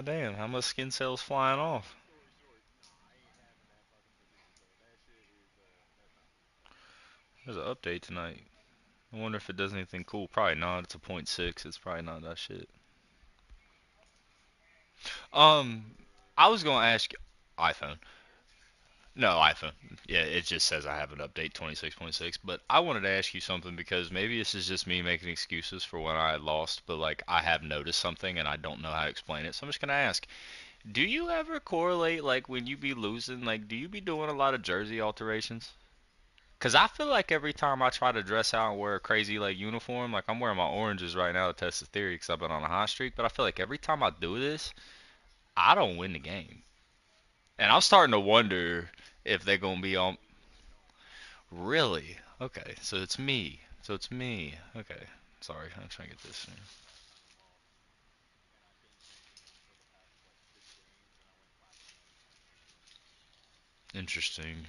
damn, how much skin cells flying off? There's an update tonight. I wonder if it does anything cool. Probably not. It's a point .6. It's probably not that shit. Um, I was gonna ask iPhone. No, iPhone. Yeah, it just says I have an update 26.6. But I wanted to ask you something because maybe this is just me making excuses for when I lost, but like I have noticed something and I don't know how to explain it. So I'm just gonna ask, do you ever correlate like when you be losing, like do you be doing a lot of jersey alterations? Cause I feel like every time I try to dress out and wear a crazy like uniform, like I'm wearing my oranges right now to test the theory because I've been on a hot streak, but I feel like every time I do this, I don't win the game. And I'm starting to wonder if they're gonna be on. Really? Okay, so it's me. So it's me. Okay, sorry, I'm trying to get this. Interesting.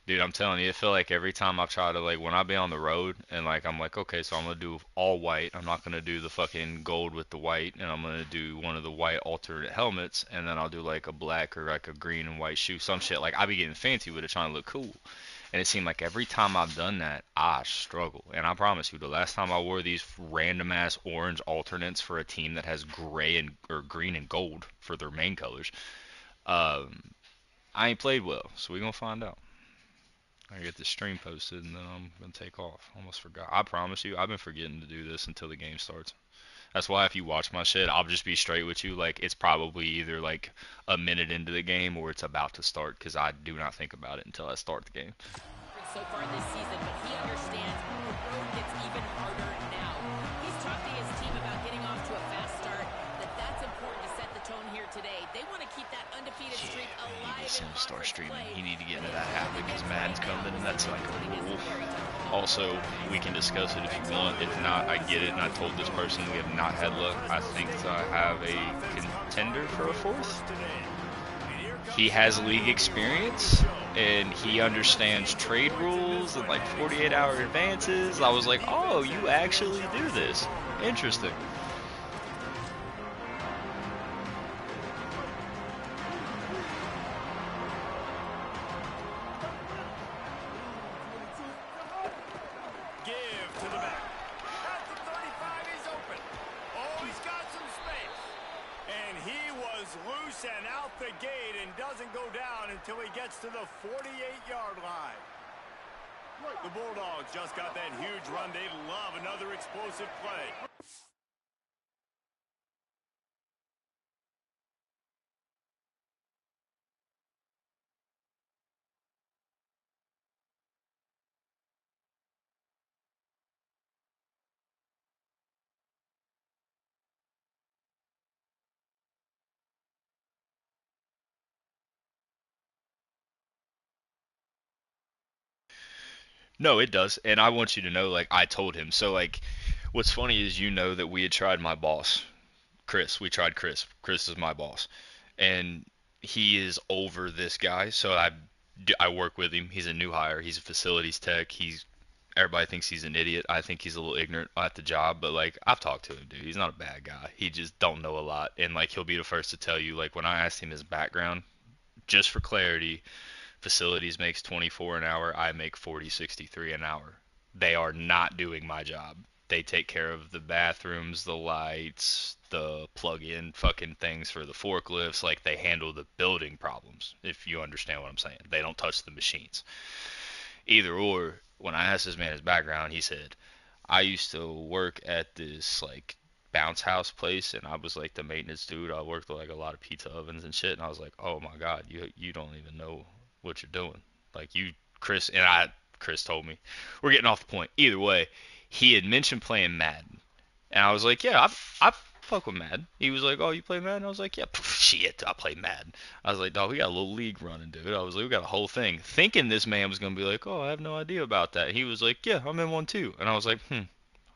Dude, I'm telling you, I feel like every time I try to like when I be on the road and like I'm like, okay, so I'm gonna do all white. I'm not gonna do the fucking gold with the white, and I'm gonna do one of the white alternate helmets, and then I'll do like a black or like a green and white shoe, some shit. Like I be getting fancy with it, trying to look cool. And it seemed like every time I've done that, I struggle. And I promise you, the last time I wore these random ass orange alternates for a team that has gray and or green and gold for their main colors, um, I ain't played well. So we gonna find out. I get the stream posted and then I'm gonna take off. Almost forgot. I promise you, I've been forgetting to do this until the game starts. That's why if you watch my shit, I'll just be straight with you. Like it's probably either like a minute into the game or it's about to start because I do not think about it until I start the game. So far this season, but he understands the road gets even harder now. He's talked to his team about getting off to a fast start, that's important to set the tone here today. They want to keep that undefeated streak alive and Start conference streaming. play. You need to get into that habit because Madden's coming and that's like a rule. Also, we can discuss it if you want. If not, I get it. And I told this person we have not had luck. I think I have a contender for a fourth. He has league experience and he understands trade rules and like 48-hour advances. I was like, oh, you actually do this. Interesting. Give to the back. At the 35, he's open. Oh, he's got some space. And he was loose and out the gate and doesn't go down until he gets to the 48-yard line. The Bulldogs just got that huge run. They love another explosive play. No, it does. And I want you to know, like, I told him. So, like, what's funny is you know that we had tried my boss, Chris. We tried Chris. Chris is my boss. And he is over this guy. So I work with him. He's a new hire. He's a facilities tech. Everybody thinks he's an idiot. I think he's a little ignorant at the job, but like I've talked to him, dude. He's not a bad guy. He just don't know a lot, and like he'll be the first to tell you. Like when I asked him his background, just for clarity, facilities makes 24 an hour. I make 40.63 an hour. They are not doing my job. They take care of the bathrooms, the lights, the plug-in fucking things for the forklifts. Like they handle the building problems, if you understand what I'm saying. They don't touch the machines. Either or, when I asked this man his background, he said, I used to work at this like bounce house place and I was like the maintenance dude. I worked with like a lot of pizza ovens and shit and I was like, "Oh my god, you don't even know what you're doing." Like you Chris told me. We're getting off the point. Either way, he had mentioned playing Madden. And I was like, "Yeah, I fuck with Madden." He was like, "Oh, you play Madden?" I was like, "Yeah, shit, I play Madden." I was like, "Dog, we got a little league running, dude." I was like, "We got a whole thing." Thinking this man was gonna be like, "Oh, I have no idea about that." He was like, "Yeah, I'm in one too." And I was like,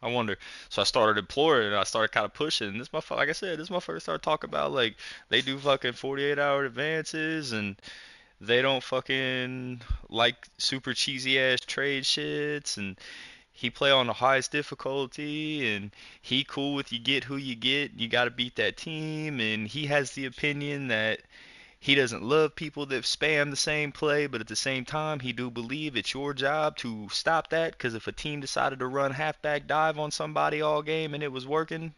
I wonder. So I started imploring and I started kind of pushing. And this motherfucker, like I said, this motherfucker started talking about like they do fucking 48-hour advances and they don't fucking like super cheesy ass trade shits. And he play on the highest difficulty, and he cool with you get who you get. You got to beat that team, and he has the opinion that he doesn't love people that spam the same play, but at the same time, he do believe it's your job to stop that. Because if a team decided to run halfback dive on somebody all game and it was working,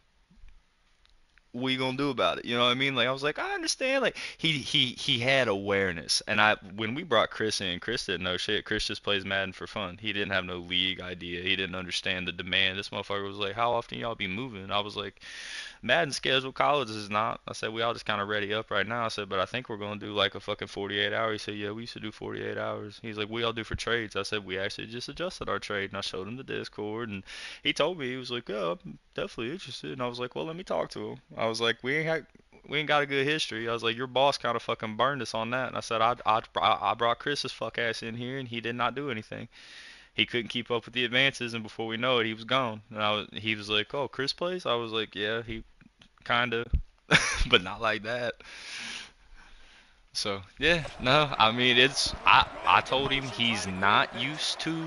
what you gonna do about it? You know what I mean? Like I was like, I understand. Like he had awareness, and when we brought Chris in, Chris didn't know shit. Chris just plays Madden for fun. He didn't have no league idea. He didn't understand the demand. This motherfucker was like, how often y'all be moving? I was like, Madden schedule, college is not. I said, we all just kind of ready up right now. I said, but I think we're going to do like a fucking 48 hour. He said, yeah, we used to do 48 hours. He's like, we all do for trades. I said, we actually just adjusted our trade. And I showed him the Discord. And he told me, he was like, yeah, I'm definitely interested. And I was like, well, let me talk to him. I was like, we ain't got a good history. I was like, your boss kind of fucking burned us on that. And I said, I brought Chris's fuck ass in here and he did not do anything. He couldn't keep up with the advances, and before we know it, he was gone. And he was like, "Oh, Chris plays?" I was like, "Yeah, he kinda, but not like that." So yeah, no, I mean I told him he's not used to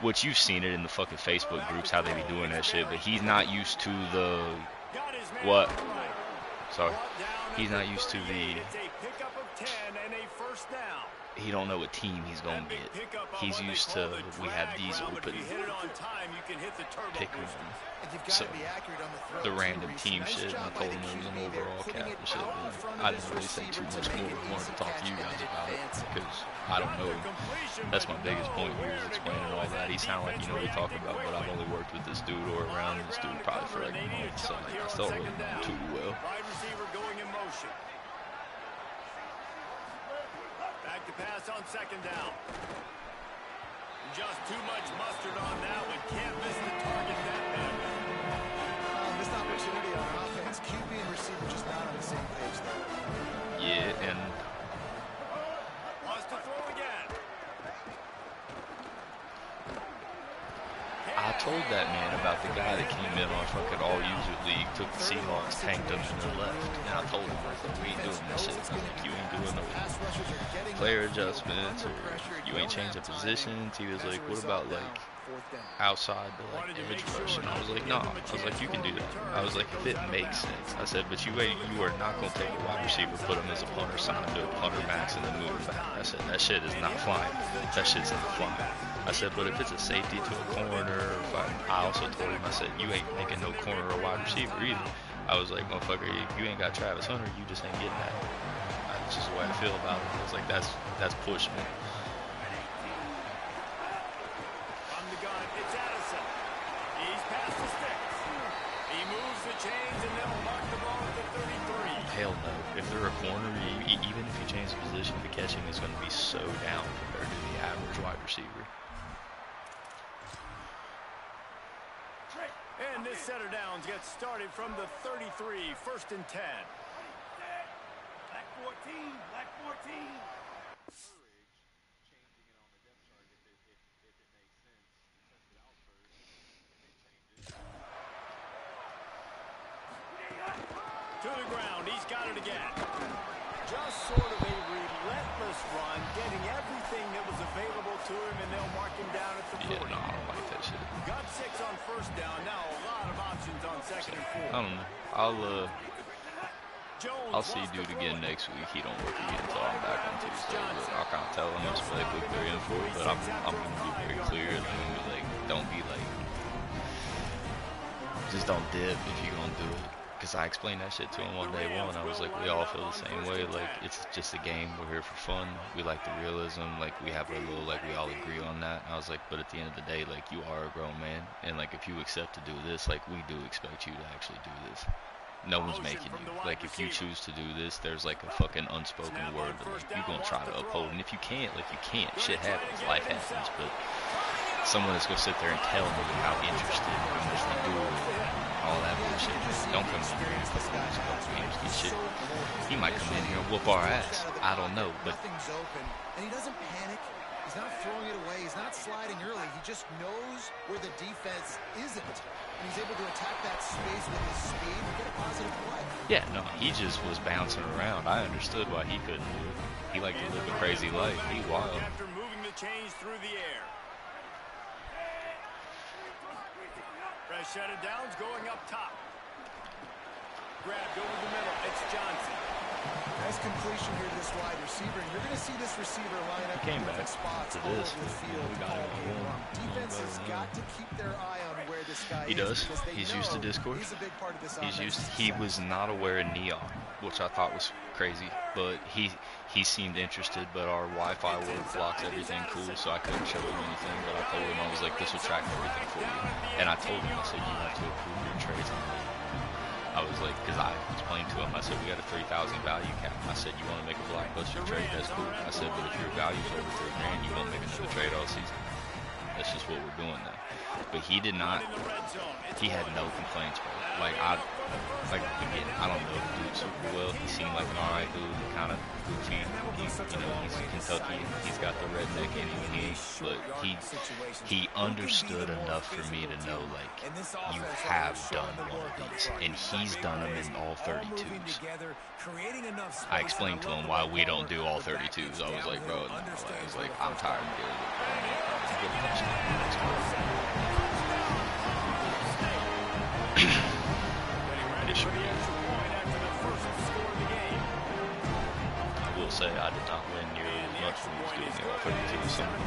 what you've seen it in the fucking Facebook groups how they be doing that shit, but he's not used to the what? Sorry, he's not used to the. He don't know what team he's gonna get. He's used to we have these open pick one. So the random team shit. And I told him it was an overall cap and shit. But I didn't really say too much more. I wanted to talk to you guys about it because I don't know. That's my biggest point here is explaining all that. He sound like you know what we talk about, but I've only worked with this dude or around this dude probably for like a month, so like, I still don't really know him too well. Back to pass on second down. Just too much mustard on that one. Can't miss the target that bad. Missed opportunity on offense. QB and receiver just not on the same page there. Yeah, and Wants to throw again. I told that man about the guy that came in on fucking all-user league, took the Seahawks, tanked them, and then left. And I told him, I was like, we ain't doing that shit. I was like, you ain't doing no player adjustments, or you ain't changing positions. He was like, what about, like, outside the, like, image rush? And I was like, no. I was like, you can do that. I was like, if it makes sense. I said, but you are not going to take a wide receiver, put him as a punter, sign him to a punter max, and then move him back. I said, that shit is not flying. That shit's not flying. I said, but if it's a safety to a corner, or if I also told him, I said, you ain't making no corner or wide receiver either. I was like, motherfucker, you ain't got Travis Hunter, you just ain't getting that. That's just the way I feel about it. I was like, that's pushing me. From the gun, it's Addison. He's past the sticks. He moves the chains, and they'll mark the ball at the 33. Hell no. If they're a corner, even if you change the position, the catching is going to be so down compared to the average wide receiver. And this set of downs gets started from the 33, 1st and 10. Black 14, black 14. To the ground, he's got it again. Just sort of a relentless run, getting everything that was available to him, and they'll mark him down at the 40. Yeah, no, I don't like that shit. Got 6 on 1st down, now a lot of options on 2nd and 4. I don't know. I'll see dude again next week. He don't work again until I'm back on Tuesday. But I'll kind of tell him it's like look they're in for it. But I'm gonna be very clear. I'm gonna be like, don't be like, just don't dip if you're gonna do it. Because I explained that shit to him on day one. I was like, we all feel the same way. Like, it's just a game. We're here for fun. We like the realism. Like, we have a little, like, we all agree on that. And I was like, but at the end of the day, like, you are a grown man. And, like, if you accept to do this, like, we do expect you to actually do this. No one's making you. Like, if you choose to do this, there's, like, a fucking unspoken word that, like, you're going to try to uphold. And if you can't, like, you can't. Shit happens. Life happens. But someone is going to sit there and tell me how interested, how much they do it, all that bullshit. Don't come in here and put on these couple games, get shit. He might come in here and whoop our ass. I don't know, but Nothing's open, and he doesn't panic. He's not throwing it away. He's not sliding early. He just knows where the defense isn't, and he's able to attack that space with his speed and get a positive play. yeah, no, he just was bouncing around. I understood why he couldn't do it. He liked to live a crazy life. He's wild. After moving the chains through the air. A set of downs going up top. Grabbed over the middle. It's Johnson. Nice completion here to this wide receiver. And you're going to see this receiver line up Came in back different spots to all this. over the field. We got it Game on long. Defense has one. got to keep their eye on where this guy He is. does. Because they He's used to know Discord. He's a big part of this He's offense's used. He success. was not aware of Neon, which I thought was crazy, but he seemed interested. But our Wi-Fi work blocks everything cool, so I couldn't show him anything. But I told him, I was like, this will track everything for you. And I told him, I said, you have to approve your trades on me. I was like, because I explained to him, I said, we got a 3,000 value cap. I said, you want to make a blockbuster trade? That's cool. I said, but if your value's over $3,000, you won't make another trade all season. That's just what we're doing now. But he did not. He had no complaints, bro. Like again, I don't know the dude super well. He seemed like an alright dude, kind of goofy. He's Kentucky. He's got the redneck in him. But he understood enough for me to know, like, you have done one of these, and he's done them in all 32s. I explained to him why we don't do all 32s. I was like, bro, no. I was like, I'm tired of dealing with it. It should be. I will say I did not win nearly as much when he was doing the all 32 or something.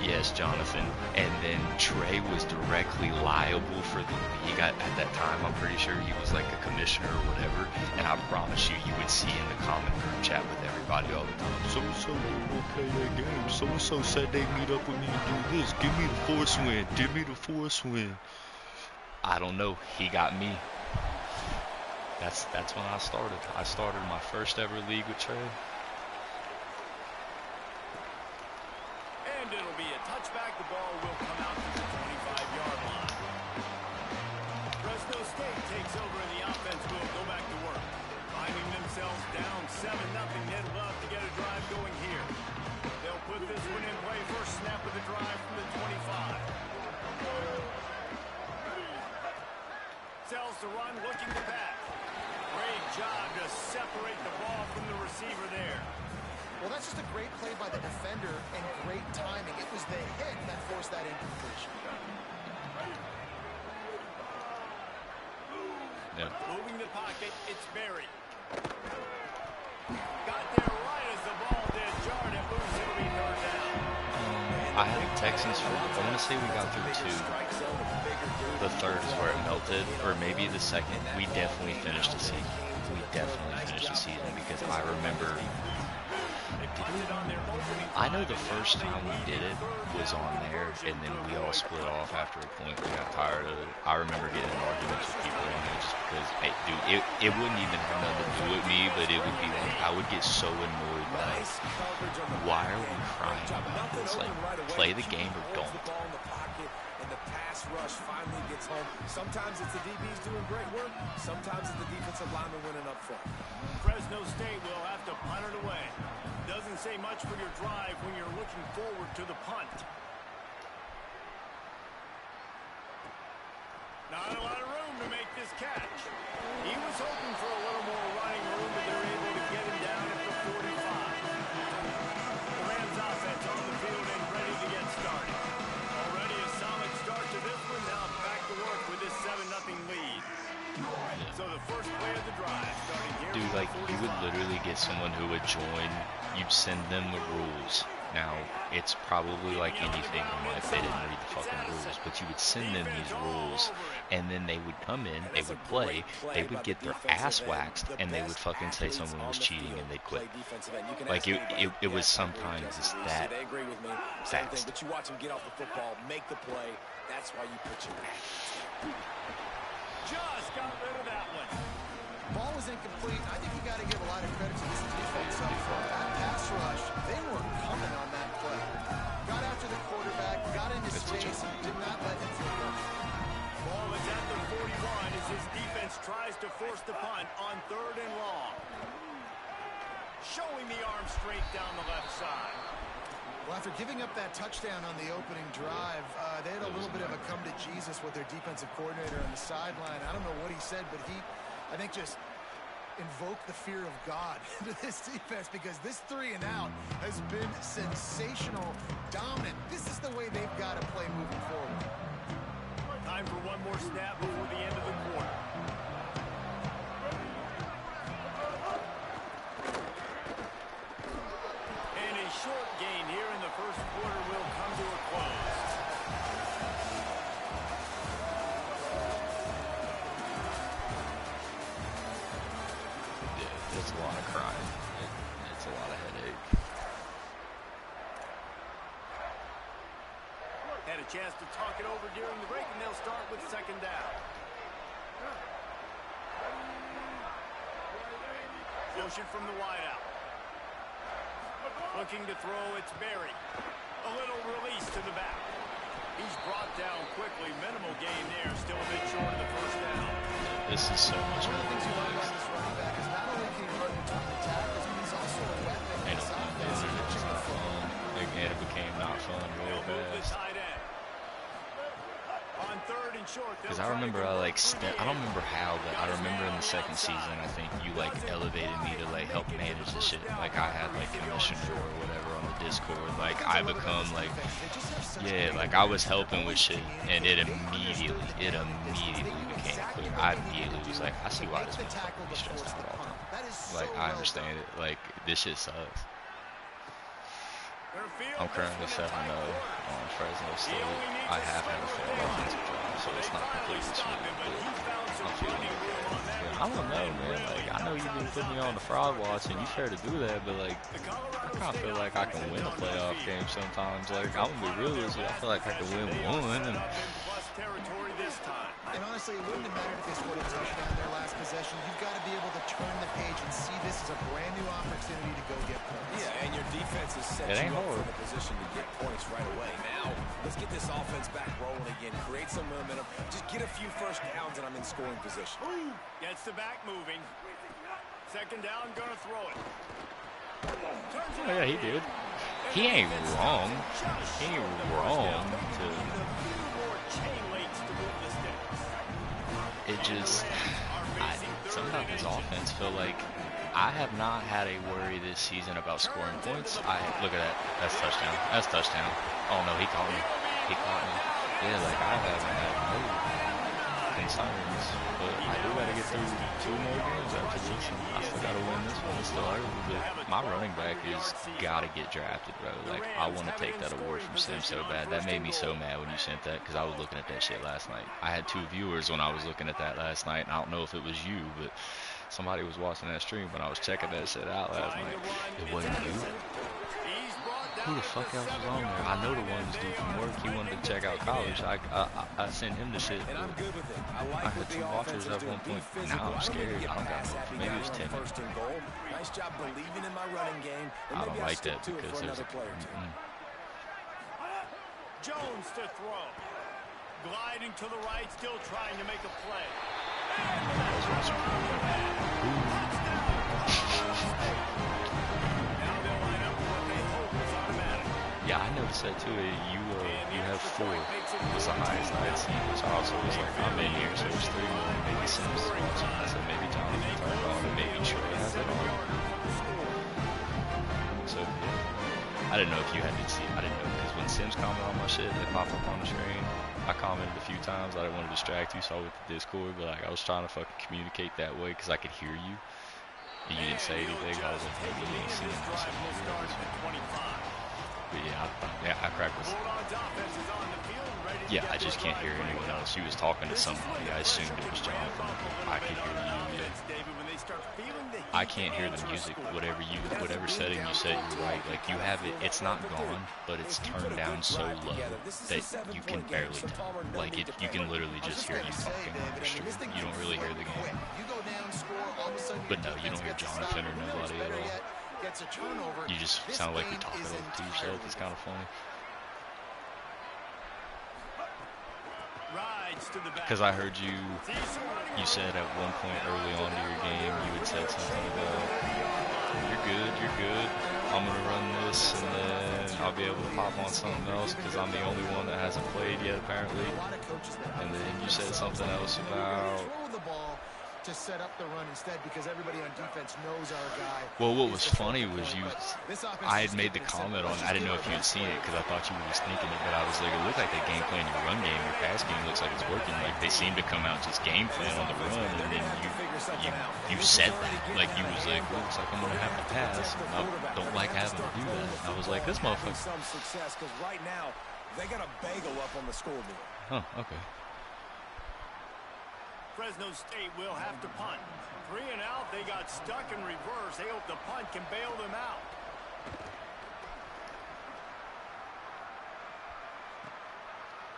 Yes, Jonathan. And then Trey was directly liable for the league at that time. I'm pretty sure he was like a commissioner or whatever. And I promise you, you would see in the common group chat with everybody all the time. So-and-so will play that game. So-and-so said they meet up with me and do this. Give me the force win. Give me the force win. I don't know. He got me. That's when I started. I started my first ever league with Trey. And it'll be a touchback. The ball will come out to the 25-yard line. Fresno State takes over and the offense will go back to work. Finding themselves down 7-0. They'd love to get a drive going here. They'll put this one in play. First snap of the drive from the 25. Sells the run, looking to pass. Great job to separate the ball from the receiver there. Well, that's just a great play by the defender and great timing. It was the hit that forced that incompletion. Yeah. Moving the pocket, it's Berry. Got there right as the ball did. Jarred it loose. It'll be third down. I had the Texans for, I want to say we got through 2. The third is where it melted, or maybe the second. We definitely finished the season. Because I remember, I know the first time we did it was on there, and then we all split off after a point. We got tired of it. I remember getting in arguments with people on there just because, hey, dude, it wouldn't even have nothing to do with me, but it would be like, I would get so annoyed by, why are we crying about this? Like, play the game or don't. And the pass rush finally gets home. Sometimes it's the DBs doing great work. Sometimes it's the defensive lineman winning up front. Fresno State will have to punt it away. Doesn't say much for your drive when you're looking forward to the punt. Not a lot of room to make this catch. He was hoping for a little more running room, but they're able to get him down at the 45. The Rams offense on the field and ready to get started. Already a solid start to this one. Now back to work with this 7-0 lead. So the first play of the drive starting here. Dude, like, you would literally get someone who would join, you'd send them the rules. Now, it's probably like anything in life, they didn't read the fucking rules, but you would send them these rules, and then they would come in, they would play, they would get their ass waxed, and they would fucking say someone was cheating, and they'd quit. Like, it was sometimes just that fast. But you watch him get off the football, make the play. That's why you put your athletes. Just got rid of that one. Ball was incomplete. I think you got to give a lot of credit to this defense up front. That pass rush, they were coming on that play. Got after the quarterback, got into space, and did not let him through. Ball is at the 41 as his defense tries to force the punt on 3rd and long. Showing the arm straight down the left side. Well, after giving up that touchdown on the opening drive, they had a little bit of a come to Jesus with their defensive coordinator on the sideline. I don't know what he said, but he, I think, just invoke the fear of God into this defense because this 3 and out has been sensational, dominant. This is the way they've got to play moving forward. Time for one more snap before the end of the quarter. And a short gain here in the first quarter will come to a close. Yeah, it's a lot of crying. It's a lot of headache. Had a chance to talk it over during the break, and they'll start with second down. Motion from the wideout. Looking to throw, it's Berry. A little release to the back. He's brought down quickly. Minimal gain there. Still a bit short of the first down. This is so much One of the things you like fun. about this running back is not only can he run between the tackles, but he's also a weapon in this offense. It's not fun. Again, it became not fun real They'll move the fast. tight end. On third and short, Because I remember I don't remember how, but I remember in the second season, I think you like elevated me to like help manage the shit. Like I had like commissioner or whatever on the Discord. Like I become like, yeah, like I was helping with shit, and it immediately became clear. I immediately was like, I see why this motherfucker be stressed out all the time. Like I understand it. Like this shit sucks. I'm currently 7-0 on Fresno State. I have had a failed offensive drive, so it's not completely smooth, but I'm feeling it. Yeah, I don't know, man. Like, I know you've been putting me on the fraud watch, and you fair to do that, but, like, I kind of feel like I can win a playoff game sometimes. Like, I'm going to be real with you. I feel like I can win one. And honestly, it wouldn't have mattered if they scored a touchdown their last possession. You've got to be able to turn the page and see this as a brand new opportunity to go get points. Yeah, and your defense is set you up for the position to get points right away. Now, let's get this offense back rolling again. Create some momentum. Just get a few first downs, and I'm in scoring position. Gets the back moving. Second down, gonna throw it. Oh, yeah, he did. He ain't wrong. He ain't wrong to... It just, sometimes his offense feel like I have not had a worry this season about scoring points. Look at that. That's touchdown. That's touchdown. Oh no, he caught me. He caught me. Yeah, like I haven't had no concerns, but I do got to get through 2 more games after this, and I still got to win this one. It's still early, but my running back is got to get drafted, bro. Like I want to take that award from Sim so bad. That made me so mad when you sent that because I was looking at that shit last night. I had 2 viewers when I was looking at that last night, and I don't know if it was you, but somebody was watching that stream when I was checking that shit out last night. It wasn't you? Who the fuck else was on there? I know the one dude from work. He wanted to check out college. I sent him the shit. I had 2 watchers at one point. Now I'm scared. I don't got no. Maybe it was Tim. Nice job believing in my running game. I don't like that because there's a Jones to throw. Gliding to the right, still trying to make a play. Yeah, I noticed that too. You have 4. It was the highest I had seen, which also was like, I'm in here, so there's 3 more. Maybe Sims is watching. I said maybe Jonathan turned it on, and maybe Trey has it on. So I didn't know if you had to see it. I didn't know because when Sims commented on my shit, it popped up on the screen. I commented a few times. I didn't want to distract you, so I went to Discord, but like I was trying to fucking communicate that way because I could hear you. And you didn't say anything. I was like, hey, you ain't seen this. But yeah, I cracked this. Yeah, I just can't hear anyone else. She was talking to somebody. I assumed it was Jonathan. I could hear you. Yeah. I can't hear the music. Whatever setting you set, you're right. Like you have it. It's not gone, but it's turned down so low that you can barely tell. Like you can literally just hear you talking on the stream. You don't really hear the game. But no, you don't hear Jonathan or nobody at all. You just sound like you're talking over to yourself. It's kind of funny. Because I heard you said at one point early on to your game, you had said something about, you're good, I'm going to run this, and then I'll be able to pop on something else because I'm the only one that hasn't played yet, apparently. And then you said something else about to set up the run instead because everybody on defense knows our guy. Well, what was funny was I had made the comment on, I didn't know if you had seen it because I thought you were just thinking it, but I was like, it looked like they game plan your run game, your pass game looks like it's working. Like they seem to come out just game plan on the run, and then you said that. Like you was like, well, looks like I'm gonna have to pass. I don't like having to do that. And I was like, this motherfucker. Some success because right now they got a bagel up on the scoreboard. Huh, okay. Fresno State will have to punt. 3 and out, they got stuck in reverse. They hope the punt can bail them out.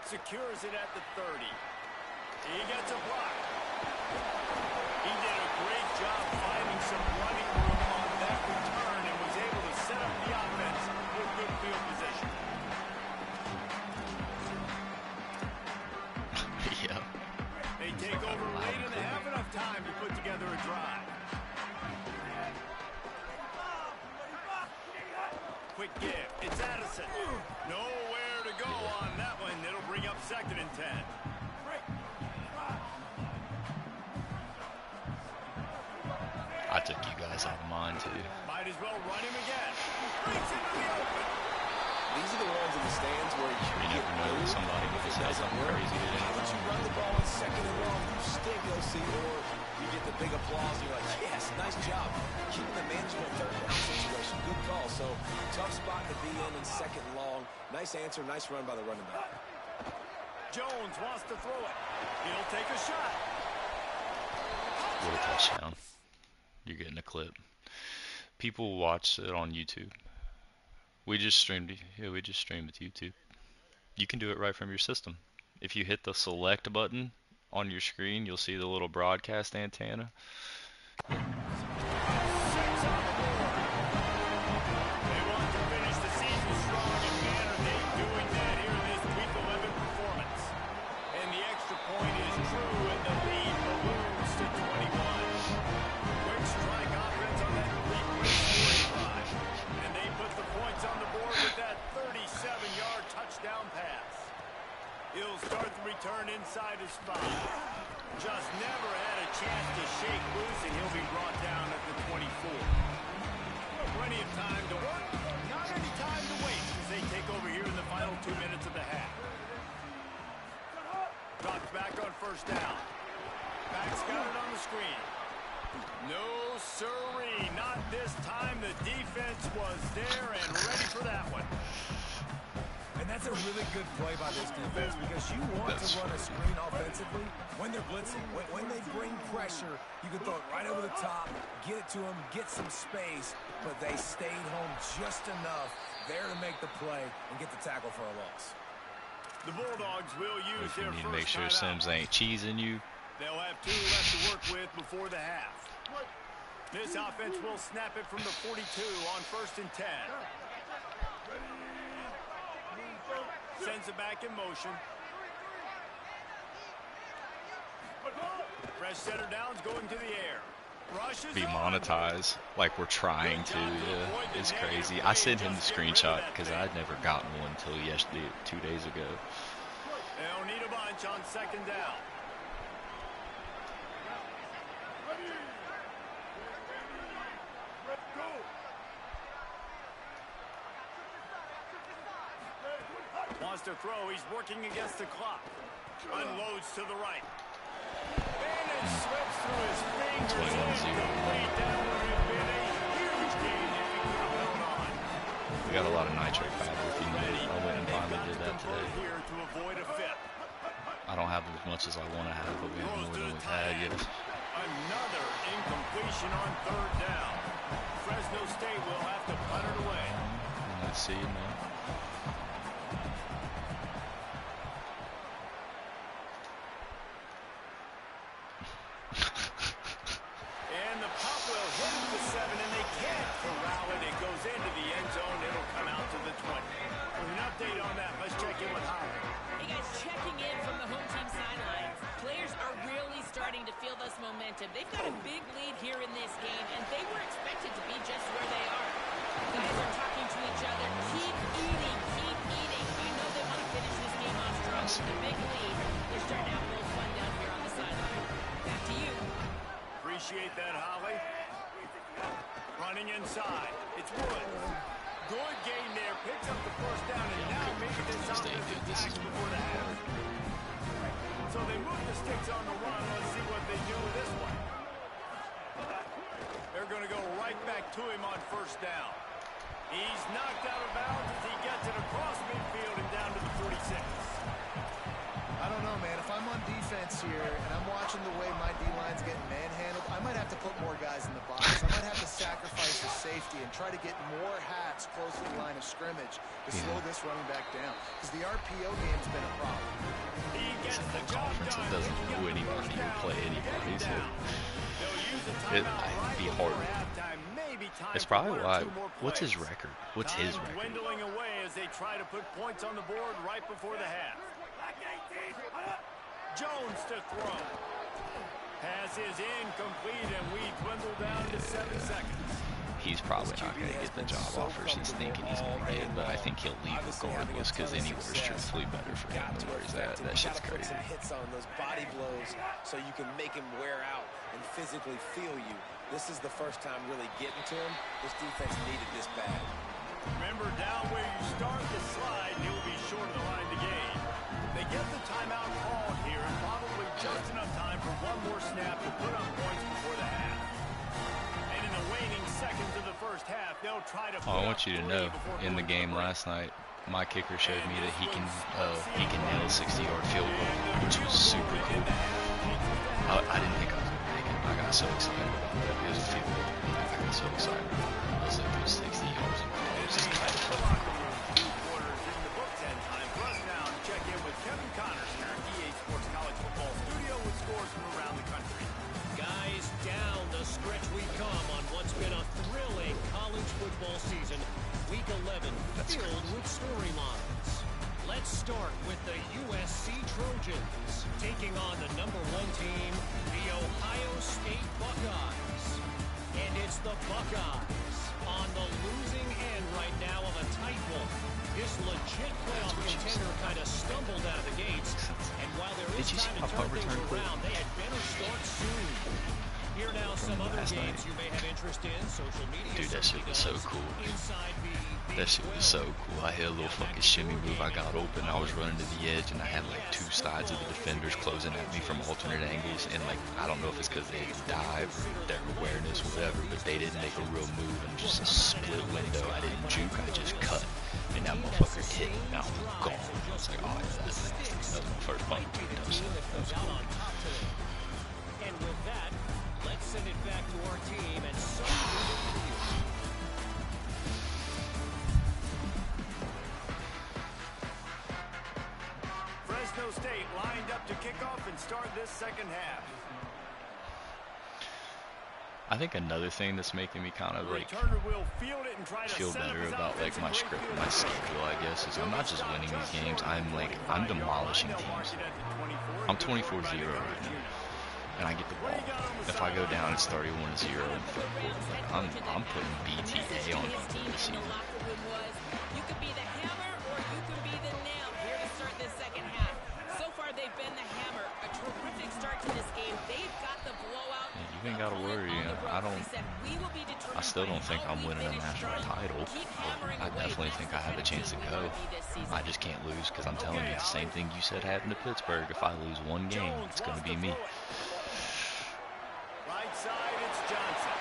Secures it at the 30. He gets a block. He did a great job finding some running room on that return and was able to set up the offense with good field position. Yeah. They take over late and they have enough time to put together a drive. Quick give. It's Addison. Nowhere to go on that one. It'll bring up 2nd and 10. I took you guys out of mine too. Might as well run him again. Breaks into the open. These are the ones in the stands where You never know, somebody might say something crazy But today. you run the ball in 2nd and long, you stick, OC, or you get the big applause, and you're like, yes, nice job. Keeping the manageable 3rd down situation. Good call. So, tough spot to be in 2nd and long. Nice answer, nice run by the running back. Jones wants to throw it. He'll take a shot. What a touchdown. You're getting a clip. People watch it on YouTube. We just streamed with YouTube. You can do it right from your system. If you hit the select button on your screen, you'll see the little broadcast antenna. 6 on the board. They want to finish the season strong, and man, are they doing that here in this Week 11 performance. And the extra point is true, and the lead balloons to 21. Quick strike offense on that 3-point scoring drive. And they put the points on the board with that 37-yard touchdown pass. He'll start the return inside his 5. Just never had a chance to shake loose, and he'll be brought down at the 24. Plenty of time to work, not any time to waste as they take over here in the final 2 minutes of the half. Drops back on 1st down. Back's got it on the screen. No sirree, not this time. The defense was there and ready for that one. And that's a really good play by this defense because you want to run a screen offensively when they're blitzing. When they bring pressure, you can throw it right over the top, get it to them, get some space, but they stayed home just enough there to make the play and get the tackle for a loss. The Bulldogs will use If you their need to first make sure timeout. Sims ain't cheesing you. They'll have 2 left to work with before the half. This offense will snap it from the 42 on 1st and 10. Sends it back in motion. Fresh center downs going to the air. Rushes Be on. monetized like we're trying to. Yeah, it's crazy. I sent him the screenshot because I'd never gotten one until yesterday, 2 days ago. They'll need a bunch on 2nd down. Wants to throw. He's working against the clock. Unloads to the right. And it slips through his fingers. 21-0. Incomplete. That would have been a huge game if he could have held on. We got a lot of nitrate powder if you need it. I went and finally did that today. Here to avoid a fit. I don't have as much as I want to have, but we have more than we've had yet. Another incompletion on 3rd down. Fresno State will have to punt it away. I see you, man. And the pop will hit the 7, and they can't corral it. It goes into the end zone. It'll come out to the 20. For an update on that, let's check in with Holly. Hey guys, checking in from the home team sidelines. Players are really starting to feel this momentum. They've got a big lead here in this game, and they were expected to be just where they are. Guys are talking to each other. Keep eating, keep eating. I know they want to finish this game off strong with a big lead. They're starting to have a little fun down here on the sideline. Back to you. running inside. It's Woods. Good gain there. Picks up the first down, and now maybe this offense attacks before the half. So they move the sticks on the run. Let's see what they do with this one. They're going to go right back to him on first down. He's knocked out of bounds as he gets it across midfield and down to the 46. I don't know, man. If I'm on defense here and I'm watching the way my D-line's getting manhandled, I might have to put more guys in the box. I might have to sacrifice the safety and try to get more hats close to the line of scrimmage to slow this running back down. Because the RPO game's been a problem. He gets the job Conference done. that doesn't know anybody or play anybody, so it'd be hard. It's probably why. What's his record? What's his record? Dwindling away as they try to put points on the board right before the half. Jones to throw. Pass is incomplete, and we dwindle down to 7 seconds. He's probably not going to get the job offers he's thinking he's going to get, but I think he'll leave regardless because anywhere's truthfully better for him than where he's at. That shit's crazy. Hits on those body blows so you can make him wear out and physically feel you. This is the first time really getting to him. This defense needed this bad. Remember, down where you start the slide, you'll be short of the line to gain. They get the timeout called here, and probably just enough time for one more snap to put up points before the half. And in the waning seconds of the first half, they'll try to I want you to know, in the game last night, my kicker showed me that he can nail a 60-yard field goal, which was super cool. I didn't think I was going to make it. I got so excited about it. It was a field goal. I got so excited. I was like, it was 60 yards and close. Check in with Kevin Connors in our EA Sports College Football Studio with scores from around the country. Guys, down the stretch we come on what's been a thrilling college football season. Week 11 filled with storylines. Let's start with the USC Trojans taking on the #1 team, the Ohio State Buckeyes. And it's the Buckeyes on the losing end right now of a tight one. This legit playoff contender kind of stumbled out of the gates, and while there is time to turn things around, they had better start soon. Here now some other games you may have interest in. Social media. Dude, that shit was so cool. That shit was so cool. I had a little fucking shimmy move. I got open. I was running to the edge, and I had like 2 sides of the defenders closing at me from alternate angles. And like, I don't know if it's because they didn't dive or their awareness, whatever, but they didn't make a real move and just a split window. I didn't juke. I just cut. And that motherfucker hit me. And I was gone. I was like, oh, yeah, that's nasty. That was my first punt. That was cool. And with that, let's send it back to our team and so move it to you. Fresno State lined up to kick off and start this second half. I think another thing that's making me kind of like feel better about like my script, my schedule, I guess, is I'm not just winning these games. I'm demolishing teams. I'm 24-0 right now, and I get the ball. If I go down, it's 31-0 in the third quarter. I'm putting BTA on people this season. You could be the hammer or you could be the nail here to start this second half. So far, they've been the hammer. A terrific start to this game. They've got the blowout. You ain't gotta worry. I still don't think I'm winning a national title. I definitely think I have a chance to go. I just can't lose because I'm telling you the same thing you said happened to Pittsburgh. If I lose one game, it's gonna be me. Right side, it's Johnson.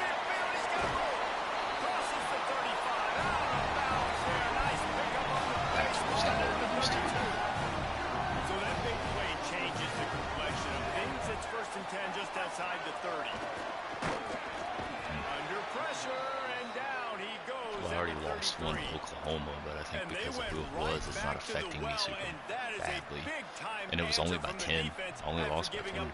Midfield, he's got a goal. Crosses the 35. Out of bounds there. Nice pickup on the play. So that big play changes the complexion of things. It's 1st and 10 just outside the 30. Under pressure and down he goes. Well, I already lost one to Oklahoma, but I think because of who it was, it's not affecting me super badly. And it was only by 10. I only lost by 10.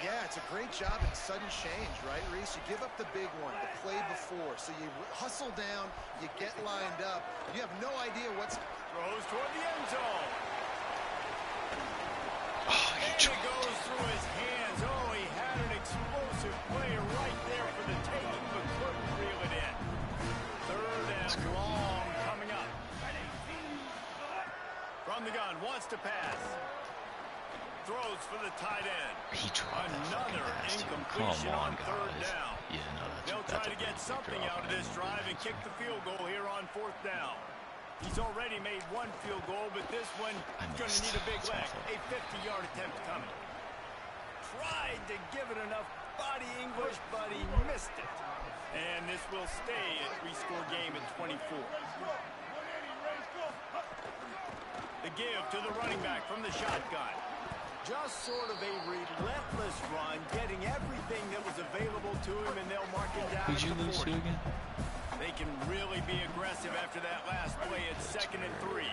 Yeah, it's a great job in sudden change, right, Reese? You give up the big one, the play before. So you hustle down, you get lined up. You have no idea what's... Throws toward the end zone. Oh, he goes through his hands. Oh, he had an explosive player right there for the taking, but couldn't reel it in. 3rd and long coming up. From the gun, wants to pass. throws for the tight end. He dropped that fucking Another pass, too. incompletion Come on, on third guys. down. Yeah, no, They'll that's try to get something out of this drive and kick the field goal here on fourth down. He's already made one field goal, but this one is going to need a big leg. A 50-yard attempt coming. Tried to give it enough body English, but he missed it. And this will stay a three-score game at 24. The give to the running back from the shotgun. Just sort of a relentless run, getting everything that was available to him, and they'll mark him down. Who'd you lose to again? They can really be aggressive after that last play at 2nd and 3.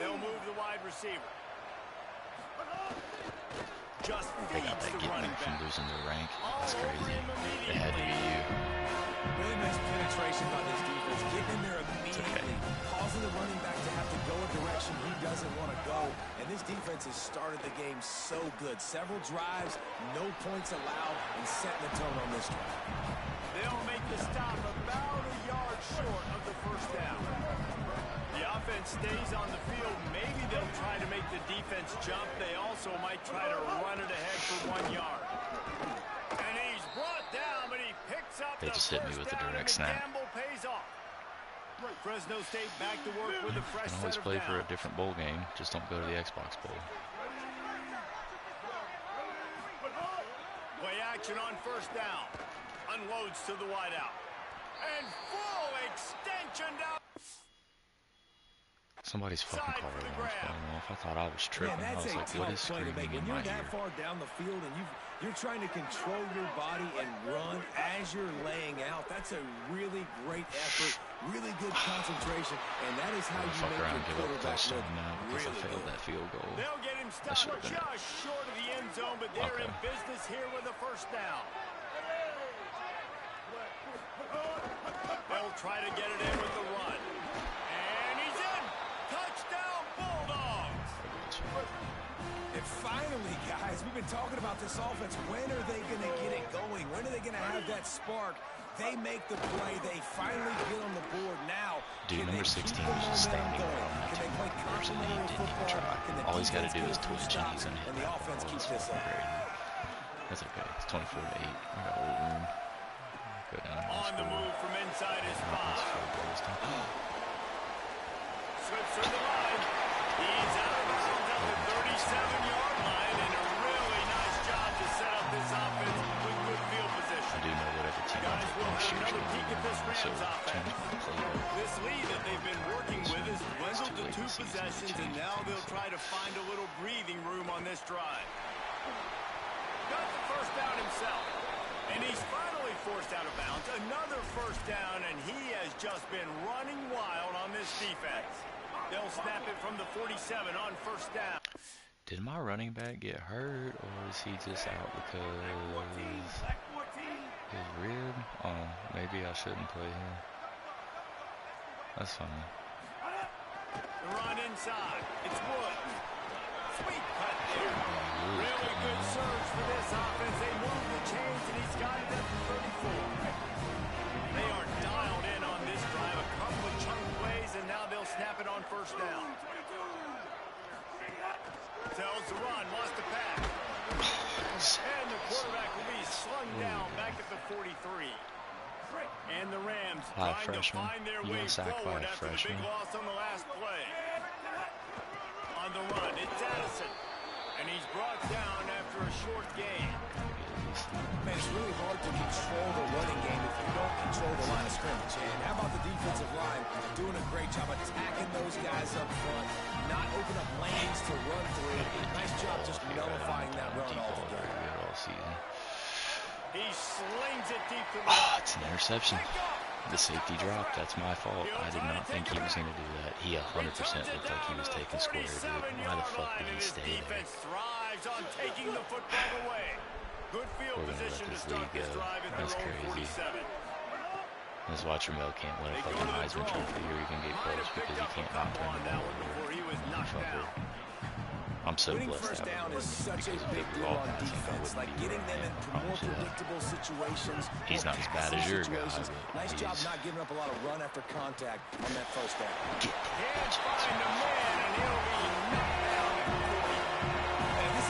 They'll move the wide receiver. Just They got feeds that the getting running from back. losing their rank. That's crazy. It had to be you. Really nice penetration by this defense. Getting in there immediately, causing the running back to have to go a direction he doesn't want to go. And this defense has started the game so good. Several drives, no points allowed, and setting the tone on this drive. They'll make the stop about a yard short of the first down. The offense stays on the field. Maybe they'll try to make the defense jump. They also might try to run it ahead for 1 yard. And he's brought down, but he picks up They just hit me with the direct snap. gamble pays off. Fresno State back to work with a fresh You can always set of play for a downs. different bowl game. Just don't go to the Xbox Bowl. Play action on first down. Unloads to the wideout. And full extension down. Somebody's fucking car alarm's going off. I thought I was tripping. I was like, what is play to screaming make. in When my you're that ear? far down the field and you're trying to control your body and run as you're laying out, that's a really great effort, really good concentration, and that is how you Fuck make around, your give up a quarterback touchdown look now because I really failed good. that field goal. They'll get him That stopped should've been it. just short of the end zone, but they're Okay. in business here with a first down. They'll try to get it in with the run. And he's in! Touchdown, Bulldogs! And finally, guys, we've been talking about this offense. When are they going to get it going? When are they going to have that spark? They make the play. They finally get on the board now. Dude, Can number they 16 keep was the just standing momentum there on going? that Can they play person, and he complementary didn't even football? try. Can the All he's got to defense do is get a few twitch, and stops, he's going to hit and the that offense ball. keeps That's this up? crazy. That's okay. It's 24-8. I got a little room. Go down here and On the score. move from inside his This 5. field goal is done. Slips through the line. He's out of bounds at the 37-yard line, and a really nice job to set up this offense with good field I position. do know what every team Guys, I'm we'll have taking another peek at this so Rams offense. change my playbook. This lead that they've been working with is dwindled too to late 2 this season to possessions, and change now things. they'll try to find a little breathing room on this drive. Got the first down himself, and he's finally forced out of bounds. Another first down, and he has just been running wild on this defense. They'll snap it from the 47 on first down. Did my running back get hurt, or is he just out because his rib? Oh, maybe I shouldn't play him. That's fine. The run inside. It's Woods. Sweet cut there. Really good surge for this offense. They move the chains, and he's got it at the 34. They are dialed in on this drive. A couple of chunk plays, and now they'll snap it on first down. Tells the run, lost the pass. And the quarterback will be slung down back at the 43. And the Rams By a trying to freshman. find their You way got sacked by forward a after the freshman. big loss on the last play. On the run, it's Addison. And he's brought down after a short gain. Man, it's really hard to control the running game if you don't control the line of scrimmage. And how about the defensive line doing a great job attacking those guys up front, not open up lanes to run through. Nice job just nullifying that run altogether. All season. He slings it deep to the Oh, it's an interception. The safety dropped. That's my fault. I did not think he was going to do that. He 100% looked like he was taking square, dude. Why the fuck did he stay there? Defense thrives on taking the football away. Good field We're gonna position let to this start league this go. drive at That's their own crazy. 47. Let's watch Mel can't win a fucking Heisman Trophy or he can get Might close have because picked he up a can't knock couple him on in that the one before he was knocked down. I'm so Winning blessed first to have down him is such a because big if deal all on passing, I defense, wouldn't like be getting where them I am. into Promise more you that. predictable situations. He's more not as bad passing as your guy, situations. but Nice job he's- not giving up a lot of run after contact on that first down. Can't find a man, and he'll be knocked down at 40. And this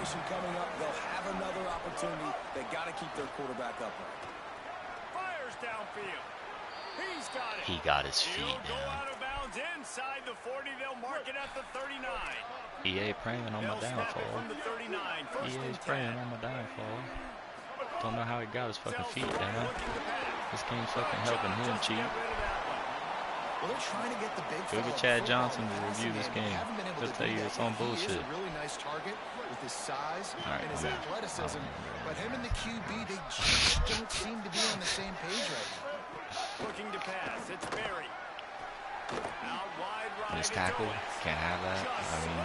situation coming up. They'll have another opportunity. They got to keep their quarterback upright. Fires downfield. He's got it. He got his feet He'll go down. out of bounds inside the 40. They'll mark it at the 39. EA praying on my They'll snap it downfall. from the 39. First EA's and 10. praying on my downfall. Don't know how he got his fucking feet down. This game's fucking helping him cheat. Well, they're trying to get the big Go get Chad Johnson to review this game. He'll tell you it's on bullshit. He is a really nice target with his size Right, and his man. athleticism, but him and the QB, they just don't seem to be on the same page right now. Looking to pass. It's Barry. Out wide right. This tackle can't have that. I mean,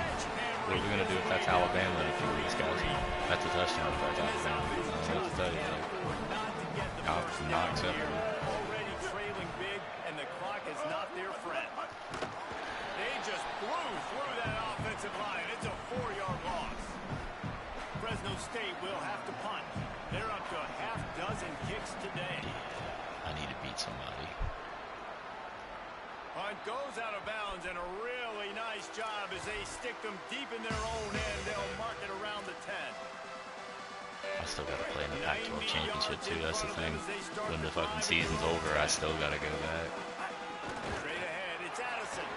what are we gonna do if that's Alabama in a few weeks, guys? That's a touchdown if that's Alabama. I don't know what to tell you. Like, not acceptable. Already trailing big, and the clock is not their friend. They just blew through that offensive line. It's a 4-yard loss. Fresno State will have to punt. They're up to a half dozen kicks today. I need to beat somebody. Punt goes out of bounds, and a really nice job as they stick them deep in their own end. They'll mark it around the 10. I still gotta play in the Pac-12 championship too. That's the thing. When the fucking season's over, I still gotta go back. Straight ahead, it's Addison.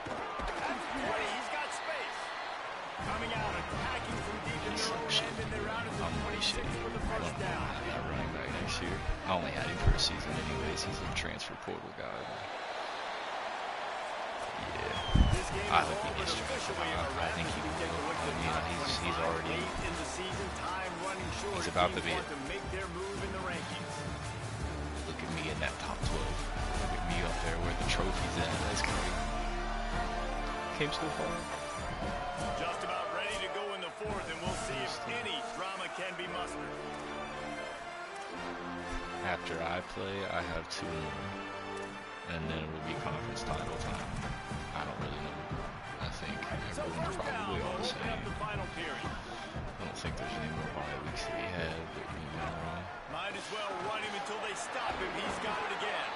That's 20. He's got space. Coming out, attacking from deep in their own end, and they're out at the 26 for the first down. I'm not running back next year. I only had him for a season anyways. He's a transfer portal guy. Yeah. I hope he gets transferred. I think he will. I mean, he's already. He's about to be it. Look at me in that top 12. Look at me up there where the trophy's at. That's great. Came so far. Just about ready to go in the fourth, and we'll see if any drama can be mustered. After I play, I have 2 more. And then it will be conference title time. I don't really know. I think everyone's probably all the same. I don't think there's any more bye weeks that we have, but you know. Might as well run him until they stop him. He's got it again.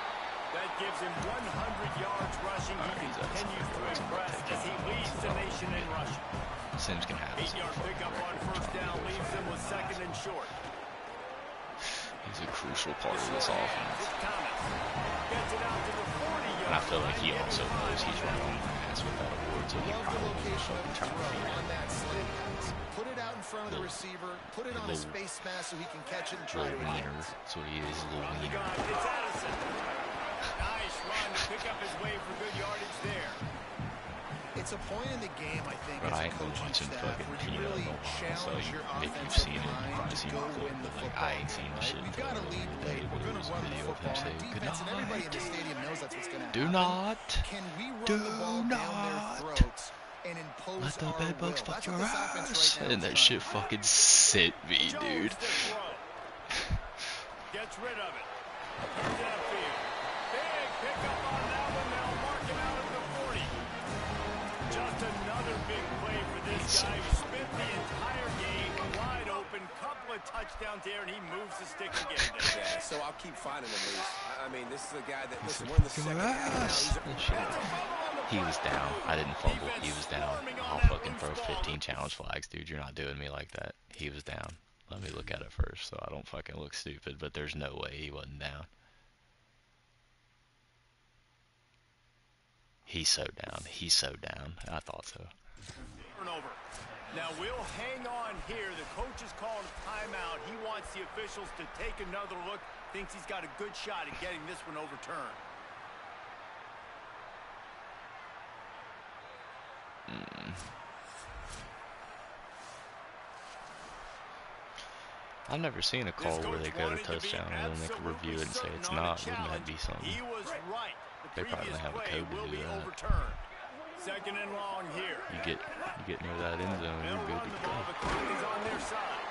That gives him 100 yards rushing. He continues to impress as he leads the nation in rushing. Sims can have it. 8-yard pickup on first down leaves them with second and short. He's a crucial part of this offense. Gets it out to the 40-yard. And I feel like he also knows he's running on the ass with that award, so he probably will fucking try to feed it. Put it out in front of the receiver, put it on his face mask so he can catch it and try to wiener. That's what he is, a little wiener. It's Addison. Nice run to pick up his way for good yardage there. It's a point in the game, I think, But as I a ain't been coaching watching staff fucking where you Peanut really in a while, so challenge your if you've offensive seen it, you've line probably to seen go the clip, win the but like football I ain't seen the game, shit right? We've until got a the lead other today. day, We're but going it to was a run the video of him football. saying, good Defense and everybody in the night. stadium knows that's what's going to Do happen. not. Can we run Do the ball down their not. throats and impose Let the our bedbugs will? fuck That's your what this offense ass. right now And is that trying shit to do. fucking sent me, dude. Gets rid of it. Turns it upfield. Big pickup on that one. They'll mark him out at the 40. Just another big play for this guy who spent the entire game wide open. Couple of touchdowns there, and he moves the stick again. Yeah, so I'll keep finding him loose. I mean, this is a guy that, listen, we're in the second half now. He was down. I didn't fumble. He was down. I'll fucking throw 15 challenge flags, dude. You're not doing me like that. He was down. Let me look at it first so I don't fucking look stupid, but there's no way he wasn't down. He's so down. He's so down. I thought so. Turnover. Now we'll hang on here. The coach is calling a timeout. He wants the officials to take another look. Thinks he's got a good shot at getting this one overturned. I've never seen a call where they go to touchdown and then they can review it and say it's not. Wouldn't that be something? He was right. They probably have a code to do that. Second and long here. You get near that end zone, you're good to go. He's on their side.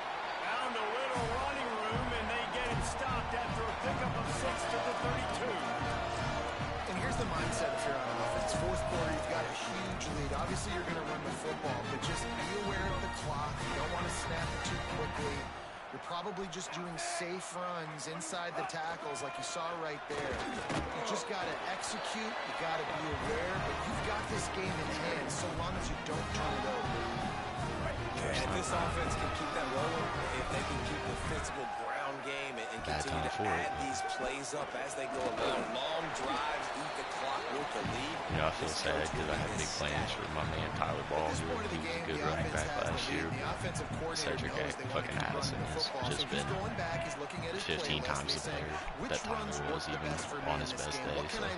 Found a little running room, and they get him stopped after a pickup of 6 to the 32. And here's the mindset if you're on offense. Fourth quarter, you've got a huge lead. Obviously, you're going to run the football, but just be aware of the clock. You don't want to snap it too quickly. You're probably just doing safe runs inside the tackles like you saw right there. You just got to execute. You got to be aware, but you've got this game in hand so long as you don't turn it over. first If time. this offense can keep that rolling, if they can keep the physical ground game and continue to add these plays up as they go along, long drives, eat the clock with the lead. You know, I feel sad because I had big plans for my man Tyler Ball, who was a good running back last year. Cedric fucking Addison has just been 15 times the player that Tyler was even on his best day. So I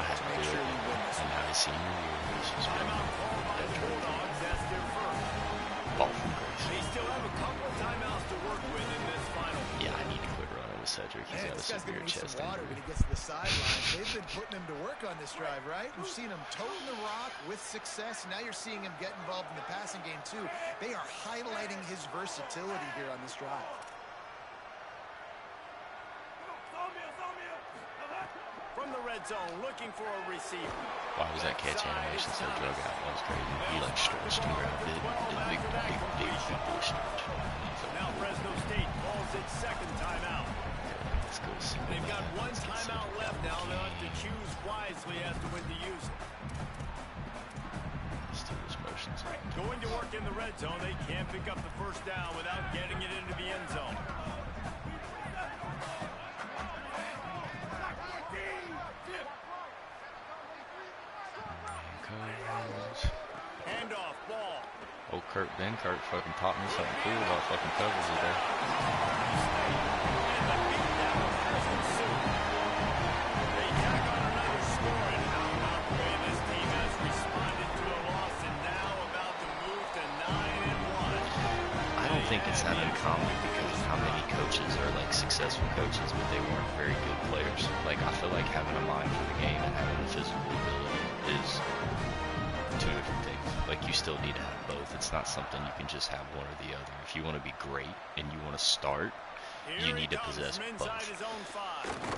had to do it. And now his senior year, it's just been fall from grace. They still have a couple of timeouts to work with in this final. Yeah, I need to quit running with Cedric. He's got a severe chest water injury. when he gets to the sidelines. They've been putting him to work on this drive, right? We've seen him toting the rock with success. Now you're seeing him get involved in the passing game, too. They are highlighting his versatility here on this drive. From the red zone, looking for a receiver. Why was that catch animation so drug out? That was crazy. He like stretched and grabbed it. Big boy stretch. Now Fresno State calls its second timeout. Let's go. They've got one timeout left now. They'll have to choose wisely as to when to use it. Let's do this motions. Going to work in the red zone. They can't pick up the first down without getting it into the end zone. Handoff, ball. Oh, Ben Kurt fucking taught me something cool about fucking covers today. They tack on another score, and how about the way this team has responded to a loss and now about to move to 9-1. I don't think it's that uncommon because of how many coaches are like successful coaches, but they weren't very good players. Like I feel like having a mind for the game and having the physical ability is two different things. Like you still need to have both. It's not something you can just have one or the other. If you want to be great and you want to start, you need to possess both.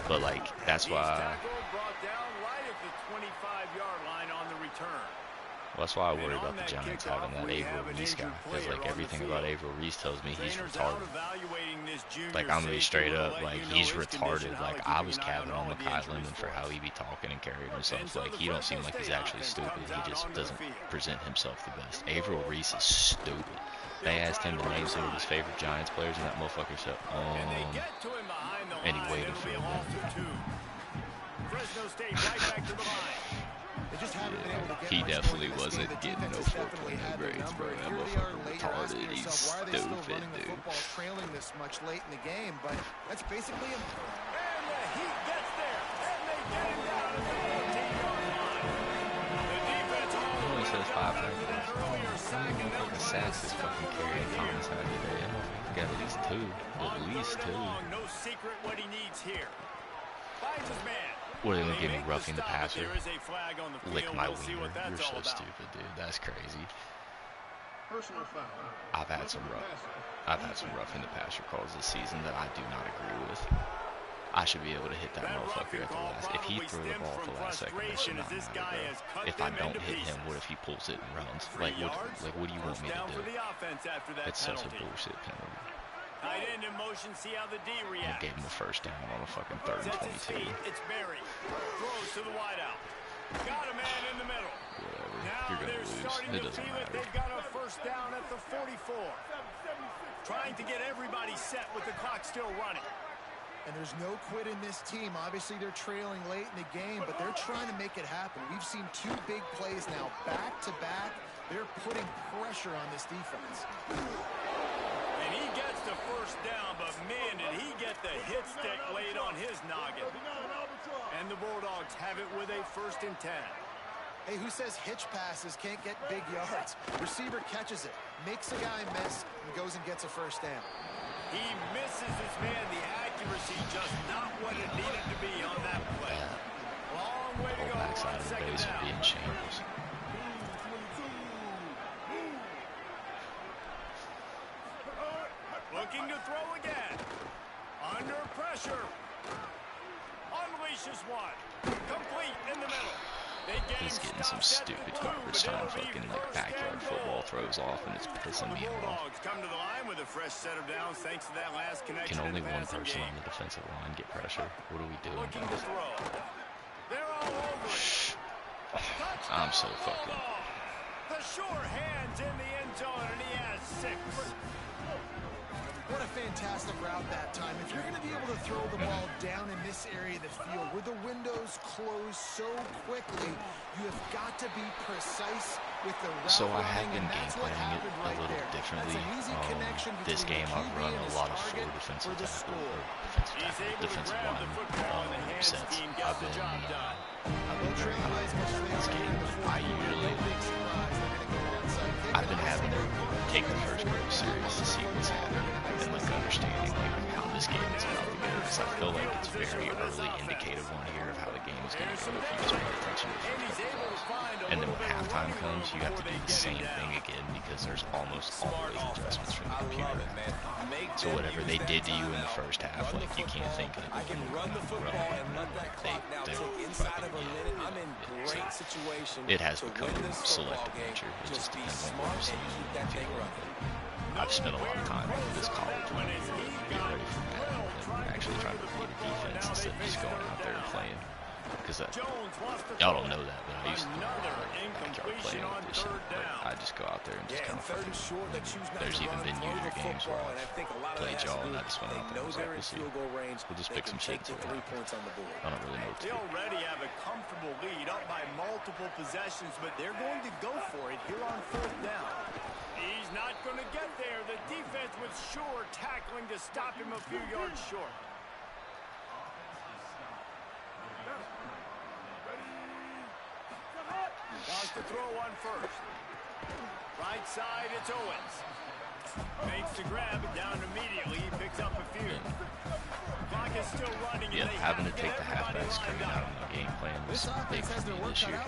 But like that's why. Brought down right at the 25-yard line on the return. Well, that's why I worry about the Giants having that Averill Reese guy, because like everything about Averill Reese tells me he's retarded. Like I'm gonna be straight up, like he's retarded. Like I was capping on Mekhi Lemon for how he be talking and carrying himself. Like he don't seem like he's actually stupid. He just doesn't present himself the best. Averill Reese is stupid. They asked him to name some of his favorite Giants players, and that motherfucker said, and he waited for him. Fresno State right back to the line. He definitely wasn't getting no 4.0 grades, bro. That motherfucker retarded. He's stupid, dude. Trailing this much late in the game, but that's basically him. And the heat gets there, and they get him down at the 14-yard line. The defense only says 5 after that earlier sack, and they'll the sacks is fucking carrying Thomas out today. That motherfucker's got at least 2. At least 2. No secret what he needs here. Finds his man. What are they gonna give me, roughing the passer? Lick my wiener. You're so stupid, dude. That's crazy. I've had some roughing the passer calls this season that I do not agree with. I should be able to hit that motherfucker at the last. If he threw the ball at the last second, that should not matter, bro. If I don't hit him, what if he pulls it and runs? Like what do you want me to do? It's such a bullshit penalty. Tight end in motion, see how the D reacts. I gave him a first down on a fucking 3rd and 22. It's Berry. Throws to the wideout. Got a man in the middle. Whatever. Now You're gonna lose. It doesn't matter. They've got a first down at the 44. Trying to get everybody set with the clock still running. And there's no quit in this team. Obviously, they're trailing late in the game, but they're trying to make it happen. We've seen 2 big plays now, back to back. They're putting pressure on this defense. And he gets the first down, but man, did he get the hit stick laid on his noggin. And the Bulldogs have it with a 1st and 10. Hey, who says hitch passes can't get big yards? Receiver catches it, makes a guy miss, and goes and gets a first down. He misses his man. The accuracy just not what it needed to be on that play. Long way to go on 2nd down. Being shambles. Looking to throw again. Under pressure. Unleashes one. Complete in the middle. He's getting some stupid garbage time fucking like backyard football throws off, and it's pissing me off. Come to the line with a fresh set of downs thanks to that last connection. Can only one person on the defensive line get pressure? What are we doing? Looking to throw. They're all over it. I'm so fucking. The sure hands in the end zone, and he has 6. What a fantastic route that time. If you're going to be able to throw the ball down in this area of the field where the windows close so quickly, you have got to be precise with the route. So I have been game planning it a little differently. This game I've run a lot of 4 defensive line sets. I've been very high in this game. I've been having to take the first quarter serious to see what's happening and like understanding like how this game is about to go. Because I feel like it's very early indicative on here of how the game is going to go if you just pay attention to the first couple plays. And then when halftime comes, you have to do the same thing again because there's almost always adjustments from the computer. So whatever they did to you in the first half, like you can't think of it. They fucking so it has become selective nature. It just depends on what you're seeing. I've spent a lot of time in this college getting ready for Madden and actually trying to read a defense instead of just going out there and playing. Because y'all don't know that, but I used to do backyard playing with this shit. But I just go out there and just kind of fucking. There's even been user games where I've played y'all and I just went out there and was like, we'll just pick some shit and see what happens. I don't really know what to They do. already have a comfortable lead up by multiple possessions, but they're going to go for it here on 4th down. He's not going to get there. The defense was sure tackling to stop him a few yards short. Wants to throw one first. Right side, it's Owens. Makes the grab, down immediately. He picks up a few. Clock is still running. Yeah, having to take the halfback screen out of my game plan was big for me this year.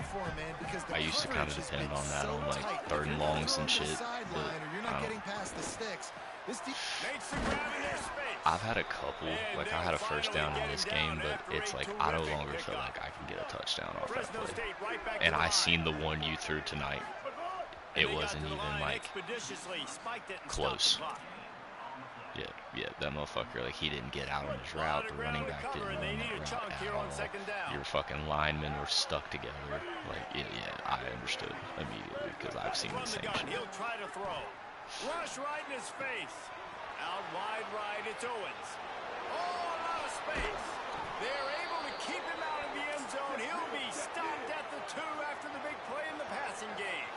I used to kind of depend on that on like 3rd and longs and shit, but I don't. I've had a couple, like I had a first down in this game, but it's like I no longer feel like I can get a touchdown off that play. And I seen the one you threw tonight. It wasn't even like close. Yeah, that motherfucker, like he didn't get out on his route. The running back didn't run that route at all. Your fucking linemen were stuck together. Like, yeah, I understood immediately because I've seen the same shit. He'll try to throw. Rush right in his face. Out wide right, it's Owens. Oh, a lot of space. They're able to keep him out of the end zone. He'll be stopped at the 2 after the big play in the passing game.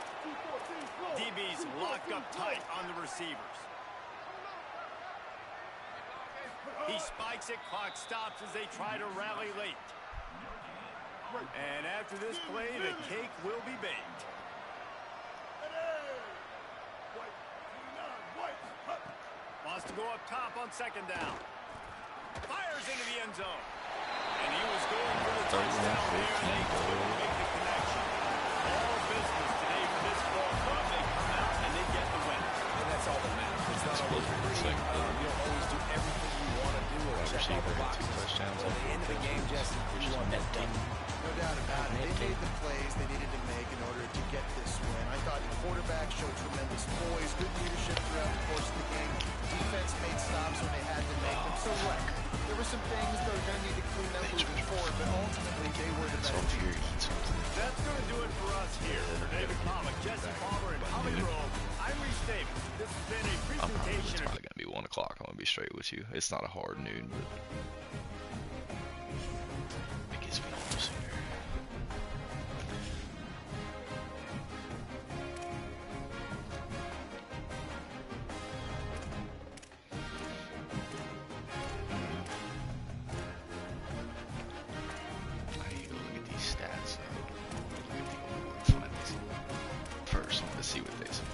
DB's locked up tight on the receivers. He spikes it, clock stops as they try to rally late. And after this play, the cake will be baked. Wants to go up top on 2nd down. Fires into the end zone. And he was going for the touchdown there, and they couldn't make the connection. All business today for this ball club. They come out and they get the win. And that's all that matters. It's not always pretty. You don't always do everything you want to do or check all the boxes. Touchdowns at the end of the game, Jesse, you want that done. No doubt about it. They made the plays they needed to make in order to get this win. I thought the quarterback showed tremendous poise, good leadership throughout the course of the game. Defense made stops when they had to make them. So what? There were some things that were going to need to clean up moving forward, but ultimately they were the better team. That's going to do it for us here. For David Pollack, Jesse Palmer, and Holly Grove, I'm Reese Davis. This has been a presentation. It's probably going to be 1 o'clock. I'm going to be straight with you. It's not a hard noon, but it gets me home sooner. I need to go look at these stats. Find these first. Let's see what they say.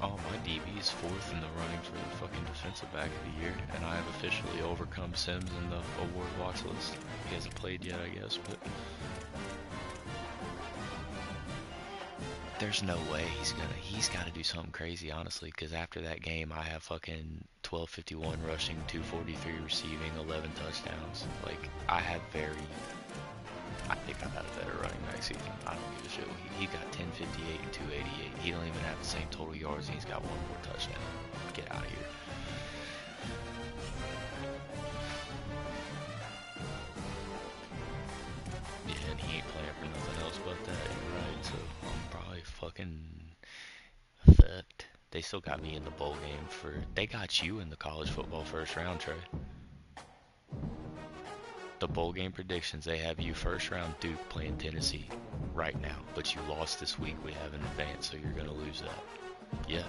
Oh, my DB is 4th in the running for the fucking defensive back of the year, and I have officially overcome Sims in the award watch list. He hasn't played yet, I guess, but there's no way he's got to do something crazy, honestly, because after that game, I have fucking 1251 rushing, 243 receiving, 11 touchdowns. Like, I think I've had a better running back next season. I don't give a shit. He got 1058 and 288. He don't even have the same total yards, and he's got one more touchdown. Get out of here. Yeah, and he ain't playing for nothing else but that. You're right. So I'm probably fucking fucked. They still got me in the bowl game for. They got you in the college football first round, Trey. The bowl game predictions, they have you first round Duke playing Tennessee right now, but you lost this week. We have an advance, so you're gonna lose that. Yeah.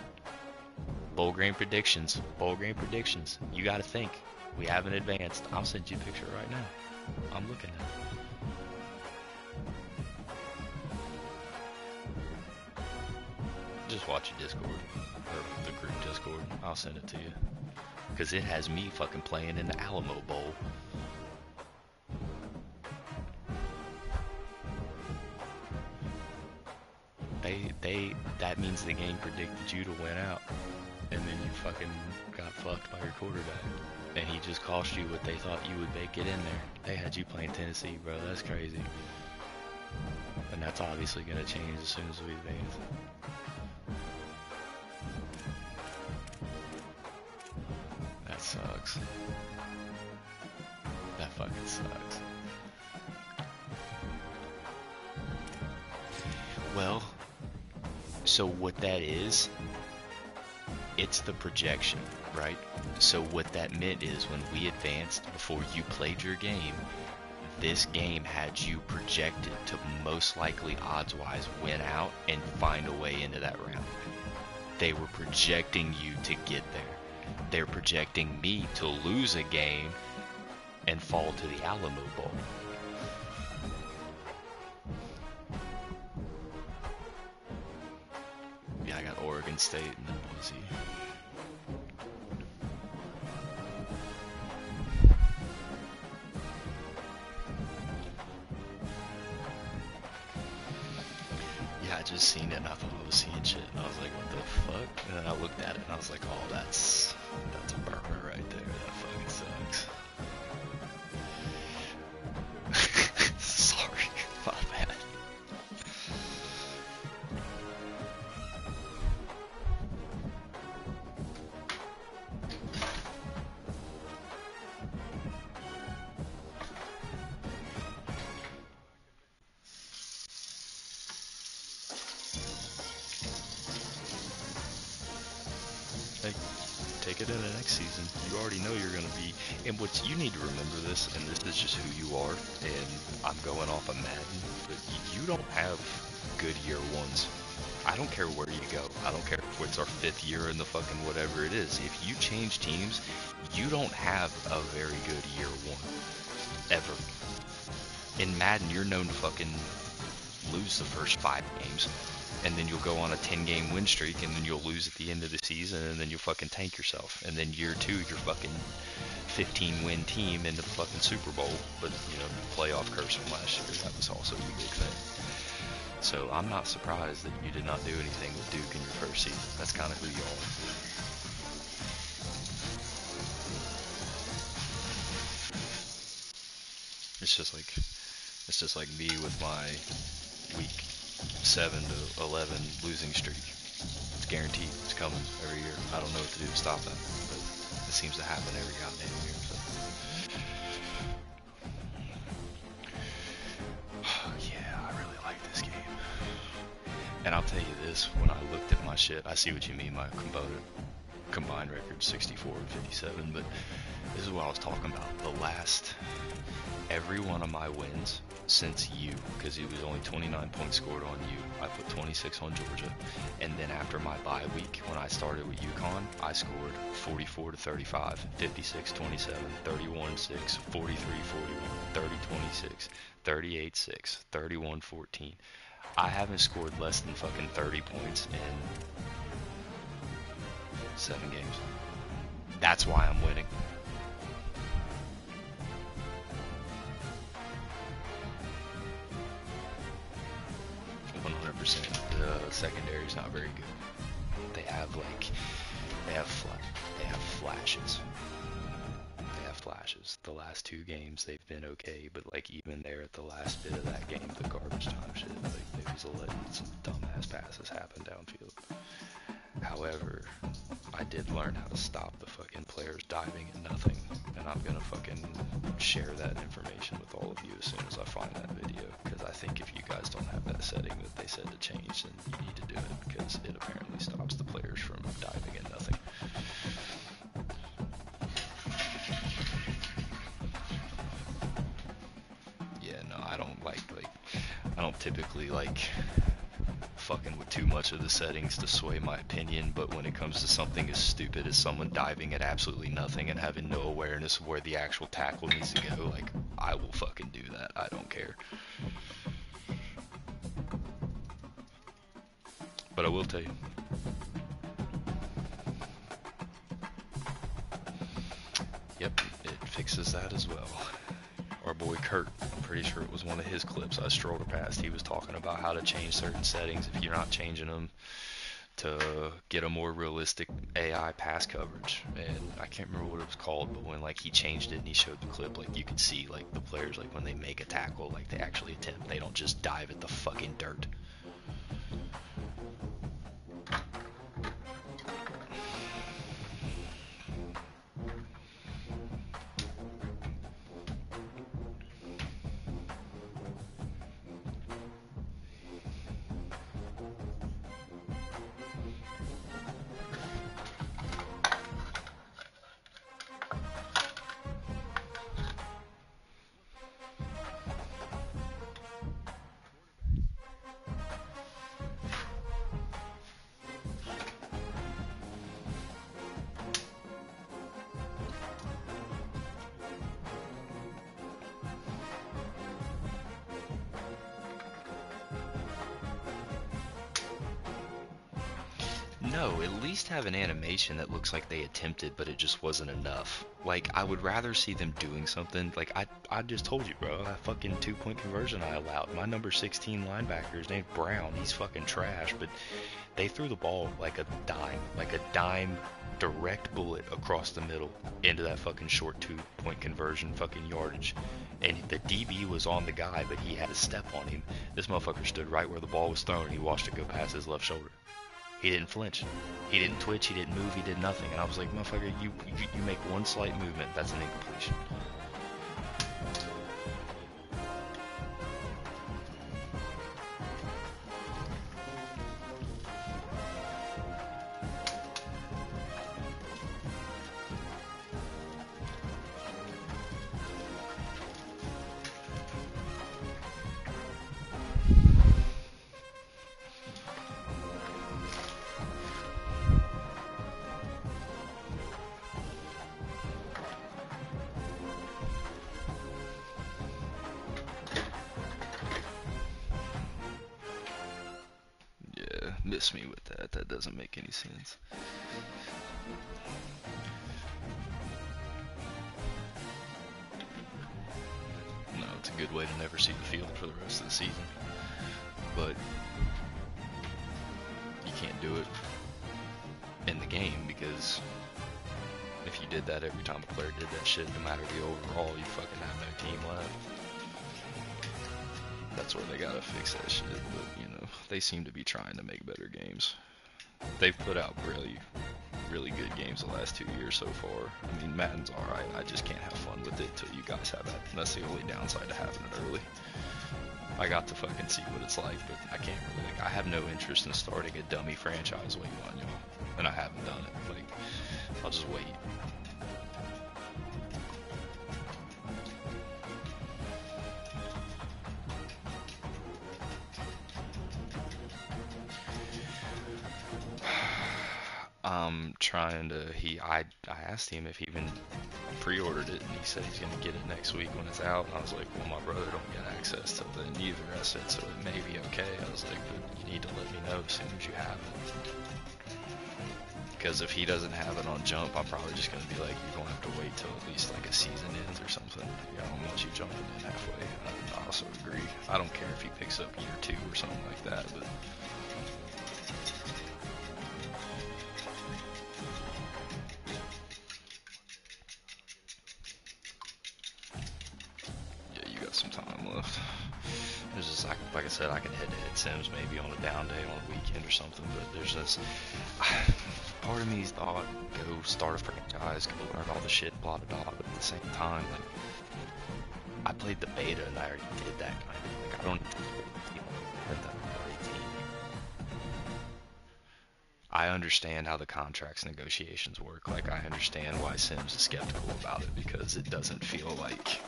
Bowl game predictions. Bowl game predictions. You gotta think. We haven't advanced. I'll send you a picture right now. I'm looking at it. Just watch your Discord, or the group Discord. I'll send it to you. Because it has me fucking playing in the Alamo Bowl. That means the game predicted you to win out, and then you fucking got fucked by your quarterback, and he just cost you what they thought you would make it in there. They had you playing Tennessee, bro. That's crazy, and that's obviously gonna change as soon as we advance. That sucks. That fucking sucks. Well, so what that is, it's the projection, right? So what that meant is when we advanced before you played your game, this game had you projected to most likely odds-wise win out and find a way into that round. They were projecting you to get there. They're projecting me to lose a game and fall to the Alamo Bowl. Yeah, I got Oregon State and then Boise. Yeah, I just seen it and I thought I was seeing shit and I was like, what the fuck? And then I looked at it and I was like, oh, that's a burner right there. That fucking sucks. Sorry, my bad. Hey, take it in the next season. You already know you're going to be, and what you need to remember this, and this is just who you are, and I'm going off of Madden, but you don't have good year ones. I don't care where you go. I don't care if it's our 5th year in the fucking whatever it is. If you change teams, you don't have a very good year one. Ever. In Madden, you're known to fucking lose the first 5 games. And then you'll go on a 10-game win streak, and then you'll lose at the end of the season, and then you'll fucking tank yourself. And then year 2, you're fucking 15-win team in the fucking Super Bowl. But, you know, playoff curse from last year, that was also a big thing. So I'm not surprised that you did not do anything with Duke in your first season. That's kind of who you are. It's just like me with my week 7 to 11 losing streak. It's guaranteed. It's coming every year. I don't know what to do to stop that, but it seems to happen every goddamn year. So. Yeah, I really like this game. And I'll tell you this, when I looked at my shit, I see what you mean, my combined record 64 and 57, but this is what I was talking about. Every one of my wins since you, because it was only 29 points scored on you, I put 26 on Georgia, and then after my bye week, when I started with UConn, I scored 44 to 35, 56 27, 31 6, 43 41, 30 26, 38 6, 31 14. I haven't scored less than fucking 30 points in 7 games. That's why I'm winning. The secondary is not very good. They have flashes. They have flashes. The last 2 games they've been okay, but like even there at the last bit of that game, the garbage time shit, learn how to stop the fucking players diving at nothing, and I'm gonna fucking share that information with all of you as soon as I find that video, because I think if you guys don't have that setting that they said to change, then you need to do it, because it apparently stops the players from diving at nothing. Yeah, no, I don't typically like fucking with too much of the settings to sway my opinion, but when it comes to something as stupid as someone diving at absolutely nothing and having no awareness of where the actual tackle needs to go, like, I will fucking do that. I don't care. But I will tell you, yep, it fixes that as well. Our boy Kurt, I'm pretty sure it was one of his clips I strolled past. He was talking about how to change certain settings if you're not changing them to get a more realistic AI pass coverage. And I can't remember what it was called, but when like he changed it and he showed the clip, like you could see like the players, like when they make a tackle, like they actually attempt, they don't just dive at the fucking dirt. No, at least have an animation that looks like they attempted, but it just wasn't enough. Like, I would rather see them doing something. Like, I just told you, bro, that fucking 2-point conversion I allowed. My number 16 linebacker, his name's Brown. He's fucking trash, but they threw the ball like a dime, direct bullet across the middle into that fucking short 2-point conversion fucking yardage. And the DB was on the guy, but he had a step on him. This motherfucker stood right where the ball was thrown, and he watched it go past his left shoulder. He didn't flinch. He didn't twitch. He didn't move. He did nothing. And I was like, motherfucker, you make one slight movement. That's an incompletion. Miss me with that. That doesn't make any sense. No, it's a good way to never see the field for the rest of the season. But you can't do it in the game, because if you did that every time a player did that shit, no matter the overall, you fucking have no team left. That's where they gotta fix that shit, but you know, they seem to be trying to make better games. They've put out really good games the last 2 years so far. I mean, Madden's alright, I just can't have fun with it till you guys have that. That's the only downside to having it early. I got to fucking see what it's like, but I can't really, I have no interest in starting a dummy franchise waiting on y'all, and I haven't done it. Like, I'll just wait. I'm trying to, I asked him if he even pre-ordered it, and he said he's gonna get it next week when it's out. And I was like, well, my brother don't get access till then either. I said, so it may be okay. I was like, but you need to let me know as soon as you have it. Because if he doesn't have it on jump, I'm probably just gonna be like, you're gonna have to wait till at least like a season ends or something. I don't want you jumping in halfway. I also agree. I don't care if he picks up year 2 or something like that, but some time left. It's just, I like I said, I can head-to-head Sims maybe on a down day on a weekend or something, but there's this, part of me thought, go start a franchise, go learn all the shit, blah, blah, blah, but at the same time, like, I played the beta and I already did that kind of, like, I don't at the team. I understand how the contracts negotiations work, like, I understand why Sims is skeptical about it, because it doesn't feel like,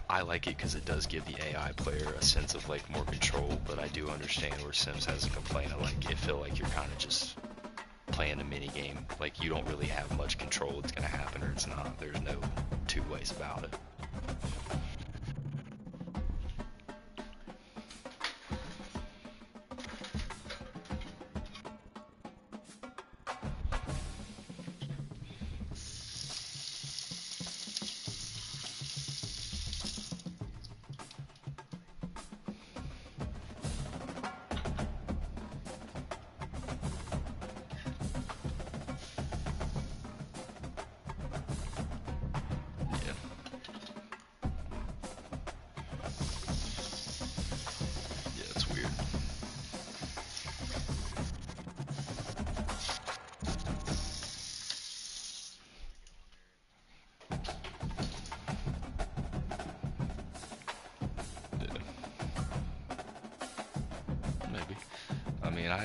I like it because it does give the AI player a sense of like more control, but I do understand where Sims has a complaint of like it feel like you're kind of just playing a mini game, like you don't really have much control. It's gonna happen or it's not. There's no two ways about it.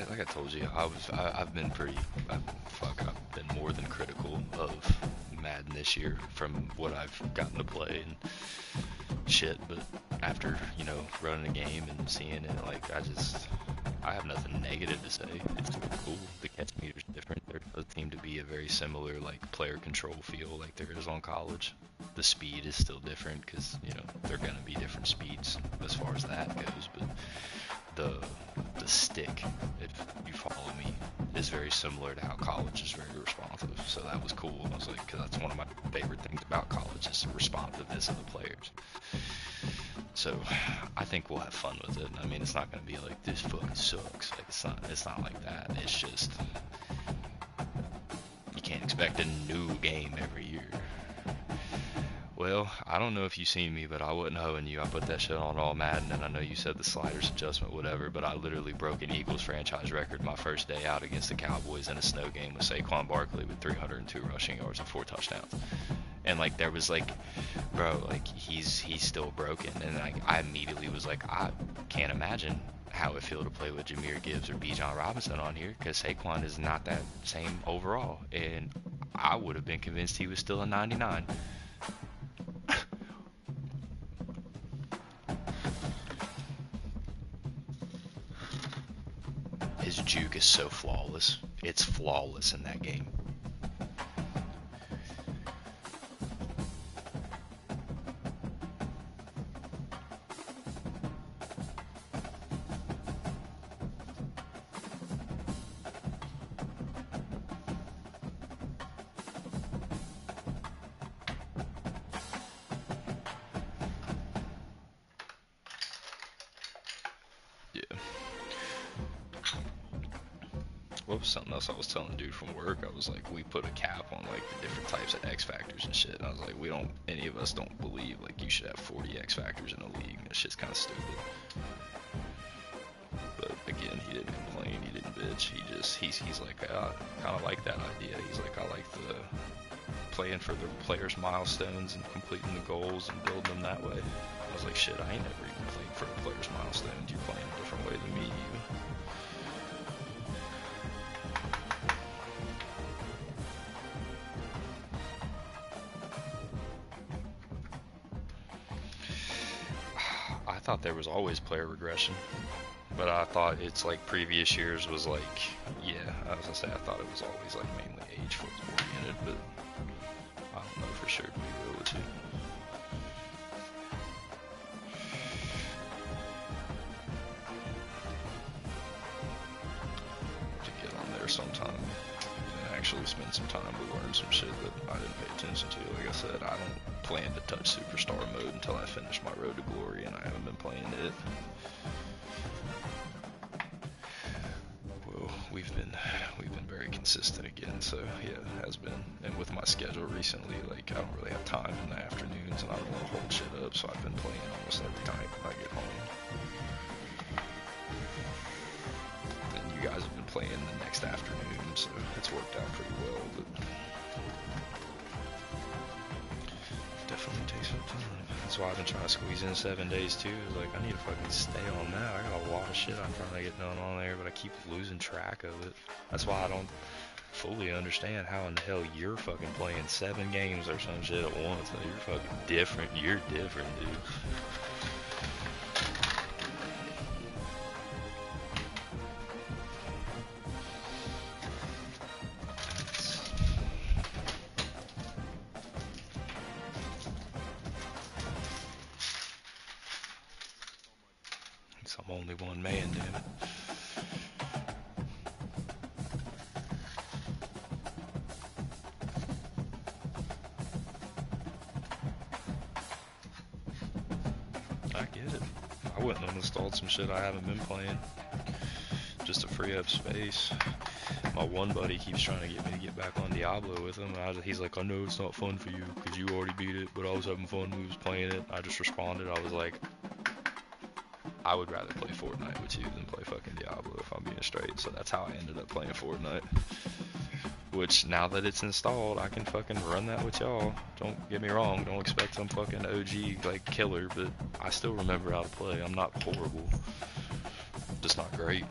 Like I told you, I've been I've been more than critical of Madden this year from what I've gotten to play and shit, but after, you know, running a game and seeing it, like, I have nothing negative to say. It's cool. The catch meter's different. There does seem to be a very similar, like, player control feel like there is on college. The speed is still different because, you know, they're going to be different speeds as far as that goes, but the stick, if you follow me, is very similar to how college is very responsive. So that was cool. I was like, because that's one of my favorite things about college is the responsiveness of the players. So I think we'll have fun with it. I mean, it's not going to be like this fucking sucks. Like it's not like that. It's just you can't expect a new game every year. Well, I don't know if you've seen me, but I wasn't hoeing you. I put that shit on all Madden, and I know you said the sliders adjustment, whatever, but I literally broke an Eagles franchise record my first day out against the Cowboys in a snow game with Saquon Barkley with 302 rushing yards and 4 touchdowns. And, like, there was, like, bro, like, he's still broken. And, like, I immediately was like, I can't imagine how it feel to play with Jahmyr Gibbs or Bijan Robinson on here, because Saquon is not that same overall. And I would have been convinced he was still a 99. His juke is so flawless. It's flawless in that game. What was something else I was telling dude from work? I was like, we put a cap on like the different types of X factors and shit. And I was like, any of us don't believe like you should have 40 X factors in a league. That shit's kind of stupid. But again, he didn't complain. He didn't bitch. He's like, I kind of like that idea. He's like, I like the playing for the players' milestones and completing the goals and building them that way. I was like, shit, I ain't never even played for the players' milestones. You're playing a different way than me, you. I thought there was always player regression, but I thought it's like previous years was like, yeah, I was gonna say I thought it was always like mainly age oriented, but I don't know for sure to be real with you. To get on there sometime and actually spend some time to learn some shit that I didn't pay attention to. Like I said, I don't plan to touch Superstar mode until I finish my Road to Glory, and I haven't been playing it. Well, we've been very consistent again. So yeah, it has been. And with my schedule recently, like I don't really have time in the afternoons, and I don't want to hold shit up. So I've been playing almost every night when I get home. And you guys have been playing the next afternoon, so it's worked out pretty well. But definitely takes some time. That's why I've been trying to squeeze in 7 days too. Like I need to fucking stay on that. I got a lot of shit I'm trying to get done on there, but I keep losing track of it. That's why I don't fully understand how in the hell you're fucking playing 7 games or some shit at once. Like, you're fucking different. You're different, dude. I'm only one man, damn it. I get it. I wouldn't have installed some shit I haven't been playing just to free up space. My one buddy keeps trying to get me to get back on Diablo with him. He's like, I know it's not fun for you because you already beat it, but I was having fun when we was playing it. I just responded. I was like, I would rather play Fortnite with you than play fucking Diablo if I'm being straight. So that's how I ended up playing Fortnite. Which, now that it's installed, I can fucking run that with y'all. Don't get me wrong, don't expect some fucking OG, like, killer, but I still remember how to play. I'm not horrible. Just not great.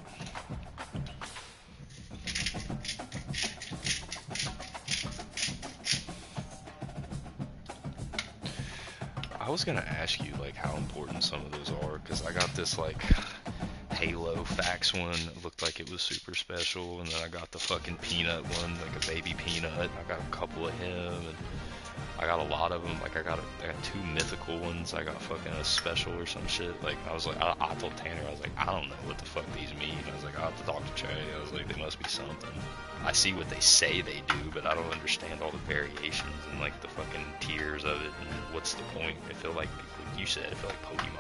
I was gonna ask you, like, how important some of those are, because I got this, like, Halo Fax one that looked like it was super special, and then I got the fucking Peanut one, like a baby Peanut. I got a couple of him, and I got a lot of them. Like, I got 2 mythical ones. I got fucking a special or some shit. Like, I was like, I told Tanner, I was like, I don't know what the fuck these mean. I was like, I'll have to talk to Trey. I was like, they must be something. I see what they say they do, but I don't understand all the variations and, like, the fucking tiers of it, and what's the point? I feel like you said, I feel like Pokemon.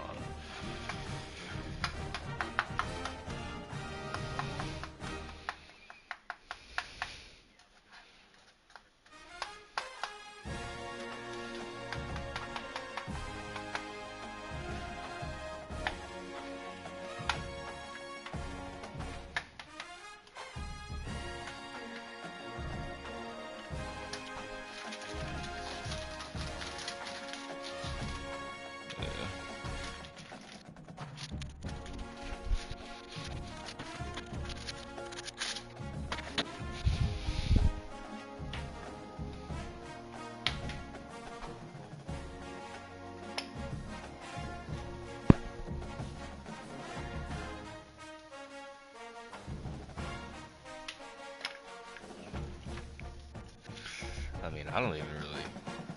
I mean, I don't even really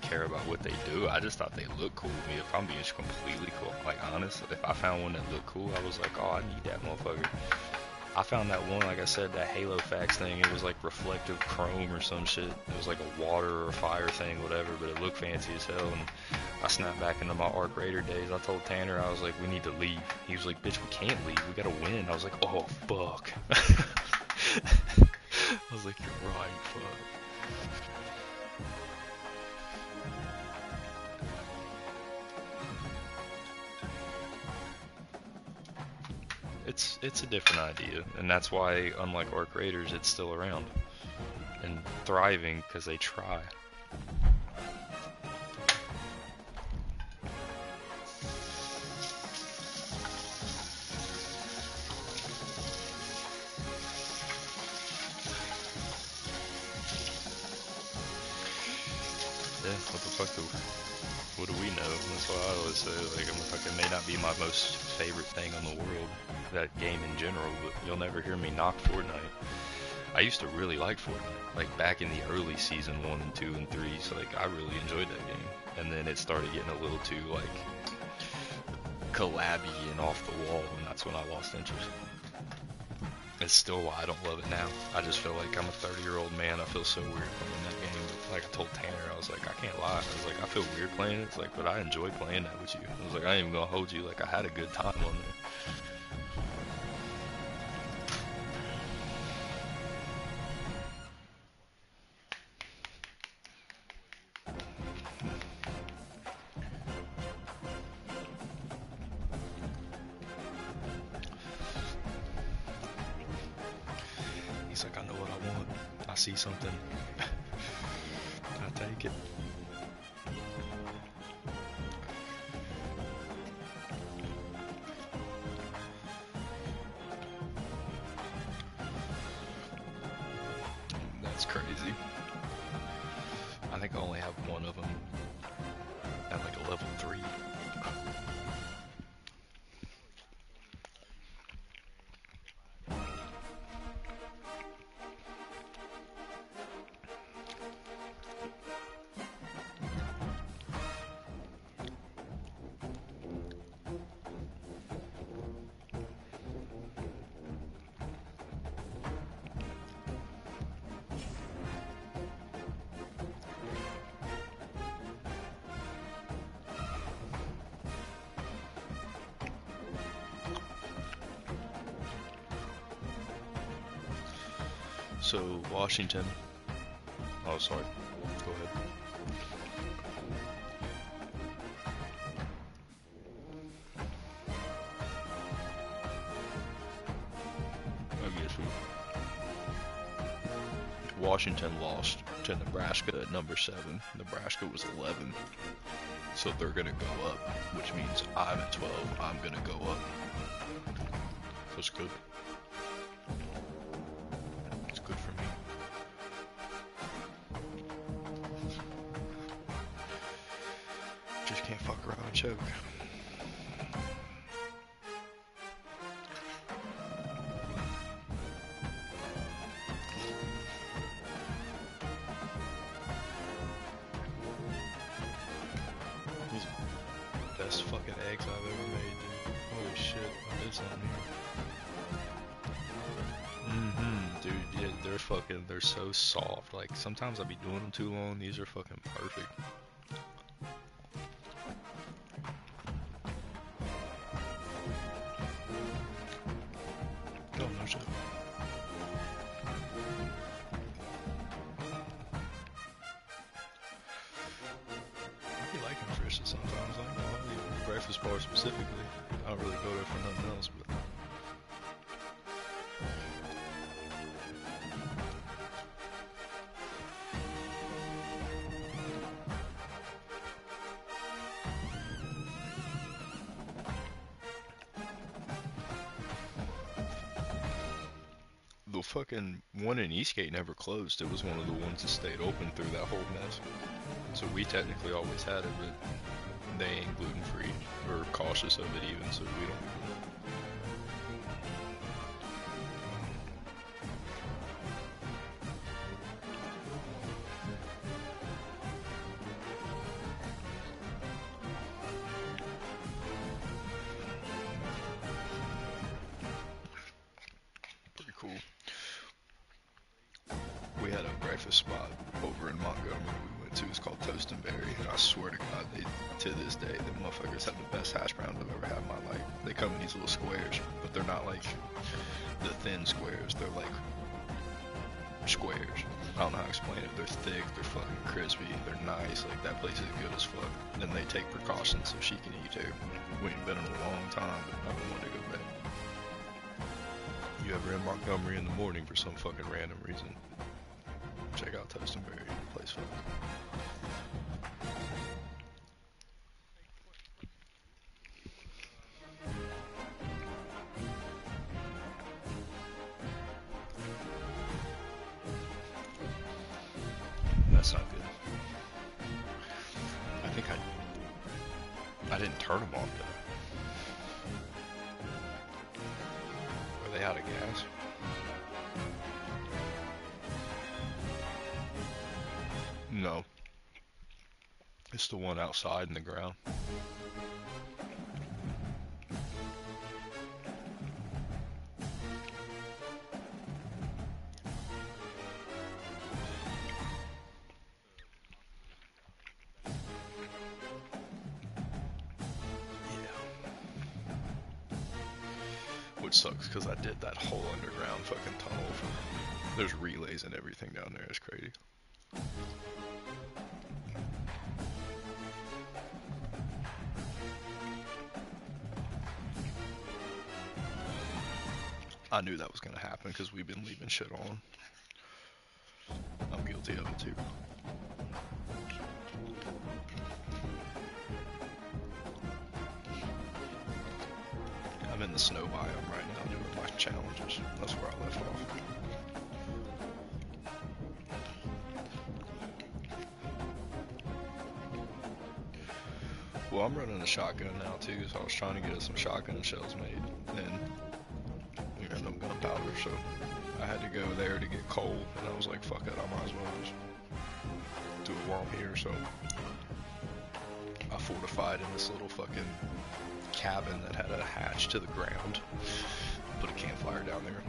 care about what they do. I just thought they looked cool to me. If I'm being completely cool, like, honest, if I found one that looked cool, I was like, oh, I need that motherfucker. I found that one, like I said, that Halo Fax thing. It was like reflective chrome or some shit. It was like a water or fire thing, whatever, but it looked fancy as hell. And I snapped back into my Arc Raider days. I told Tanner, I was like, we need to leave. He was like, bitch, we can't leave. We gotta win. I was like, oh, fuck. I was like, you're right, fuck. It's a different idea, and that's why, unlike Arc Raiders, it's still around and thriving because they try. Yeah, what the fuck what do we know? That's what I always say. Like, it may not be my most favorite thing in the world, that game in general, but you'll never hear me knock Fortnite. I used to really like Fortnite, like back in the early season 1 and 2 and 3, so like I really enjoyed that game. And then it started getting a little too like collabby and off the wall, and that's when I lost interest. It's still why I don't love it now. I just feel like I'm a 30-year-old man. I feel so weird playing that game. But like I told Tanner, I was like, I can't lie. I was like, I feel weird playing it. It's like, but I enjoy playing that with you. I was like, I ain't even gonna hold you. Like, I had a good time on there. see something, I take it. That's crazy. I think I only have one of them at like a level 3. So, Washington. Oh, sorry. Go ahead. I guess Washington lost to Nebraska at number 7. Nebraska was 11. So they're going to go up, which means I'm at 12. I'm going to go up. So it's good. It's good for me. Just can't fuck around and choke. These best fucking eggs I've ever made, dude. Holy shit, I did something here. Dude, yeah, they're so soft. Like, sometimes I'll be doing them too long. These are fucking perfect. Oh, no shit. I be liking Fresno sometimes. I know I eat the breakfast bar specifically. I don't really go there for nothing else, but the fucking one in Eastgate never closed. It was one of the ones that stayed open through that whole mess. So we technically always had it, but they ain't gluten free or cautious of it even, so we don't. Pretty cool. We had a breakfast spot over in Montgomery we went to. It's called Toast and Berry, and I swear to God, to this day, the motherfuckers have the best hash browns I've ever had in my life. They come in these little squares, but they're not like the thin squares. They're like squares. I don't know how to explain it. They're thick, they're fucking crispy, they're nice. Like, that place is good as fuck. And they take precautions so she can eat too. We ain't been in a long time, but I don't want to go back. You ever in Montgomery in the morning for some fucking random reason, check out Toast and Berry. The place fuck. That's not good. I think I didn't turn them off, did I? Are they out of gas? No. It's the one outside in the ground. Which sucks because I did that whole underground fucking tunnel. There's relays and everything down there. It's crazy. I knew that was gonna happen because we've been leaving shit on. guilty of it too. I'm in the snow biome right now doing my challenges. That's where I left off. Well, I'm running a shotgun now too, so I was trying to get us some shotgun shells made, and we got no gunpowder, so I had to go there to get coal, and I was like, fuck it, I might as well just do it while I'm here. So I fortified in this little fucking cabin that had a hatch to the ground, put a campfire down there,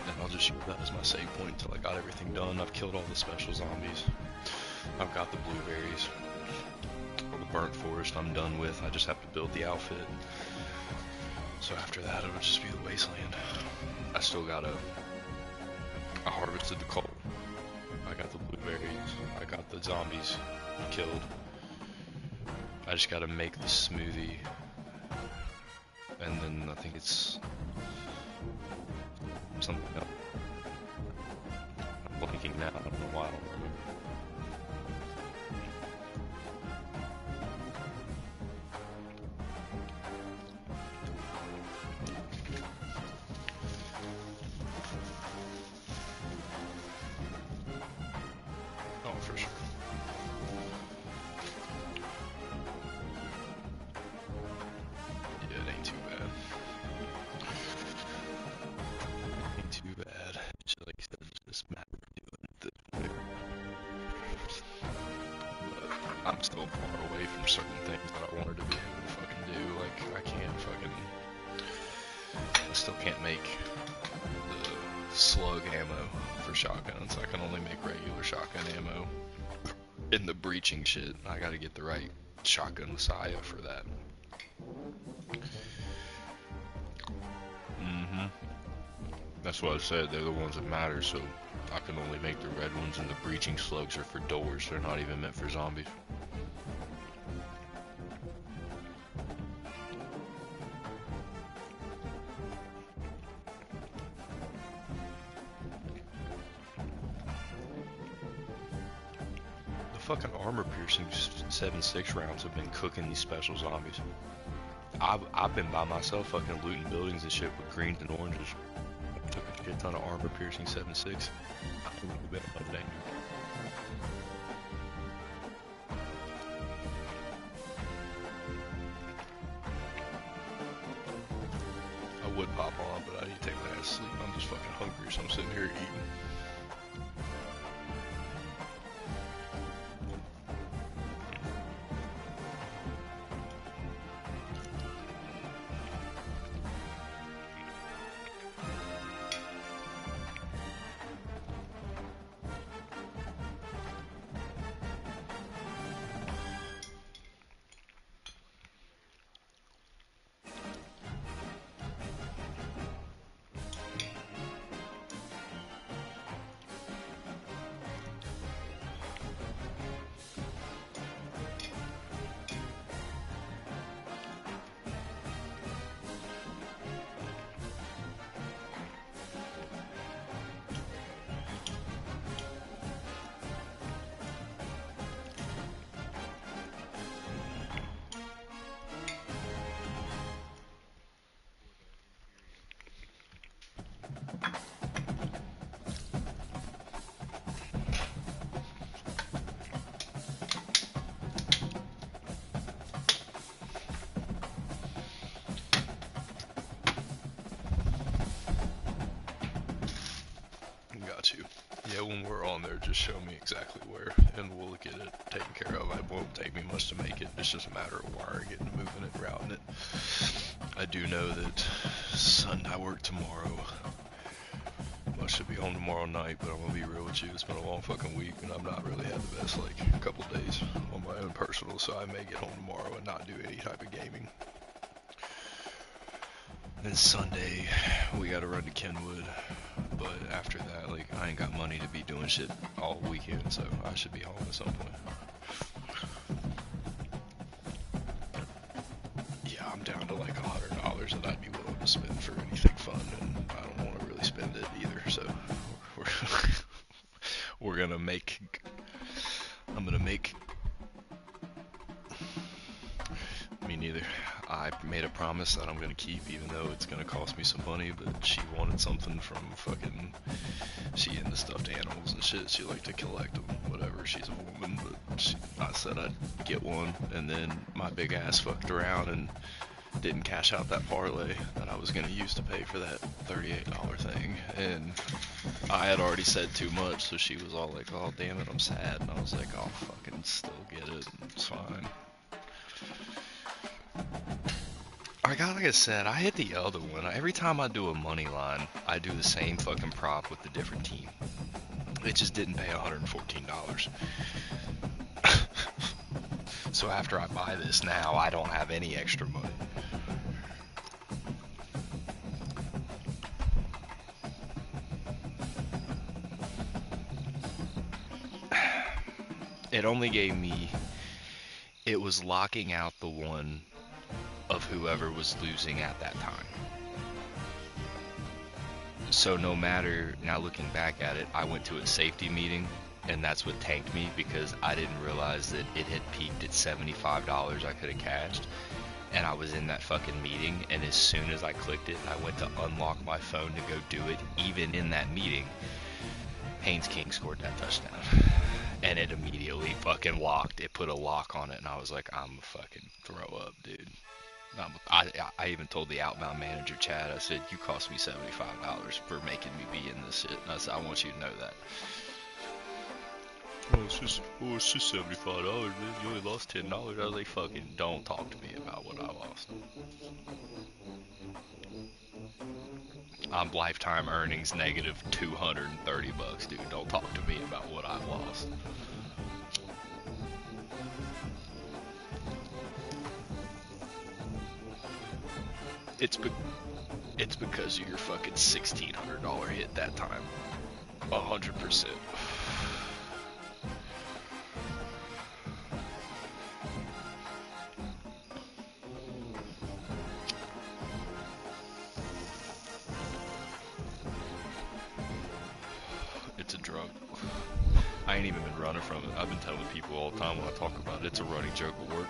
and I'll just use that as my save point until I got everything done. I've killed all the special zombies, I've got the blueberries, all the burnt forest I'm done with. I just have to build the outfit. So after that it'll just be the wasteland. I still gotta, I harvested the coal, I got the blueberries, I got the zombies killed. I just gotta make the smoothie, and then I think it's something else. I'm blanking now, I don't know why I don't remember. Oh, for sure. Yeah, it ain't too bad. Ain't too bad. Just like you said, it's just a matter of doing it this way. But I'm still far away from certain things that I wanted to be able to fucking do. Like, I can't fucking, I still can't make the slug ammo for shotguns. I can only make regular shotgun ammo. In the breaching shit, I gotta get the right shotgun messiah for that. That's what I said, they're the ones that matter, so I can only make the red ones, and the breaching slugs are for doors, they're not even meant for zombies. The fucking armor piercing 7.6 rounds have been cooking these special zombies. I've been by myself fucking looting buildings and shit with greens and oranges. I took a shit ton of armor piercing 7.6. I've been above danger. I would pop on, but I need to take my ass to sleep. I'm just fucking hungry, so I'm sitting here eating. Got you. Yeah, when we're on there, just show me exactly where, and we'll get it taken care of. It won't take me much to make it. It's just a matter of wiring it and moving it, routing it. I do know that I work tomorrow. Well, I should be home tomorrow night, but I'm gonna be real with you. It's been a long fucking week, and I've not really had the best, like, couple days on my own personal, so I may get home tomorrow and not do any type of gaming. Then Sunday, we gotta run to Kenwood. But after that, like, I ain't got money to be doing shit all weekend, so I should be home at some point. Yeah, I'm down to like $100 that I'd be willing to spend for anything fun, and I don't want to really spend it either, so we're gonna make. I'm gonna make. Me neither. I made a promise that I'm gonna keep, even though it's gonna cost me some money. But she wanted something from fucking. She into stuffed animals and shit. She liked to collect them, whatever. She's a woman, but I said I'd get one, and then my big ass fucked around and didn't cash out that parlay that I was gonna use to pay for that $38 thing. And I had already said too much, so she was all like, "Oh damn it, I'm sad." And I was like, "I'll fucking still get it. It's fine." Like I said, I hit the other one. Every time I do a money line, I do the same fucking prop with a different team. It just didn't pay $114. So after I buy this now, I don't have any extra money. It only gave me... It was locking out the one of whoever was losing at that time. So no matter, now looking back at it, I went to a safety meeting, and that's what tanked me, because I didn't realize that it had peaked at $75 I could have cashed, and I was in that fucking meeting, and as soon as I clicked it, I went to unlock my phone to go do it, even in that meeting, Haynes King scored that touchdown. And it immediately fucking locked. It put a lock on it, and I was like, I'm fucking throw up, dude. I even told the outbound manager, Chad, I said, you cost me $75 for making me be in this shit. And I said, I want you to know that. Oh, it's just $75, man. You only lost $10. I was like, fucking don't talk to me about what I lost. I'm lifetime earnings negative $230, dude. Don't talk to me about what I lost. It's because of your fucking $1,600 hit that time. 100%. It's a drug. I ain't even been running from it. I've been telling people all the time when I talk about it, it's a running joke at work.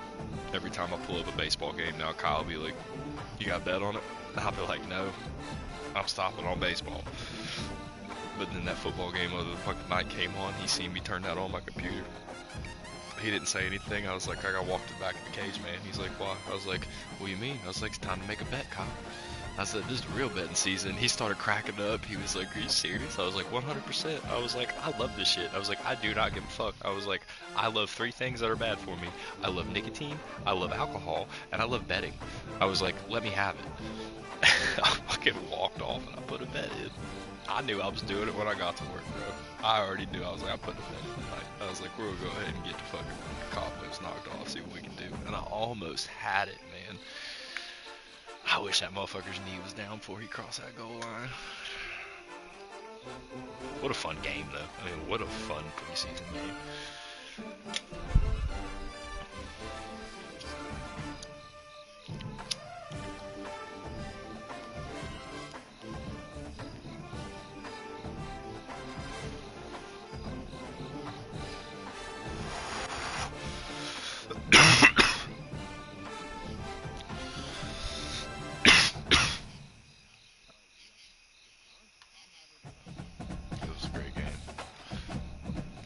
Every time I pull up a baseball game now, Kyle will be like, you got a bet on it? And I'll be like, no, I'm stopping on baseball. But then that football game of the fucking night came on, he seen me turn that on my computer. He didn't say anything. I was like, I got walked to the back of the cage, man. He's like, why? I was like, what do you mean? I was like, it's time to make a bet, Kyle. I said, this is the real betting season. He started cracking up. He was like, are you serious? I was like, 100%. I was like, I love this shit. I was like, I do not give a fuck. I was like, I love 3 things that are bad for me. I love nicotine, I love alcohol, and I love betting. I was like, let me have it. I fucking walked off and I put a bet in. I knew I was doing it when I got to work, bro. I already knew. I was like, I put a bet in tonight. I was like, we're gonna go ahead and get the fucking cobwebs knocked off, see what we can do. And I almost had it, man. I wish that motherfucker's knee was down before he crossed that goal line. What a fun game, though. I mean, what a fun preseason game.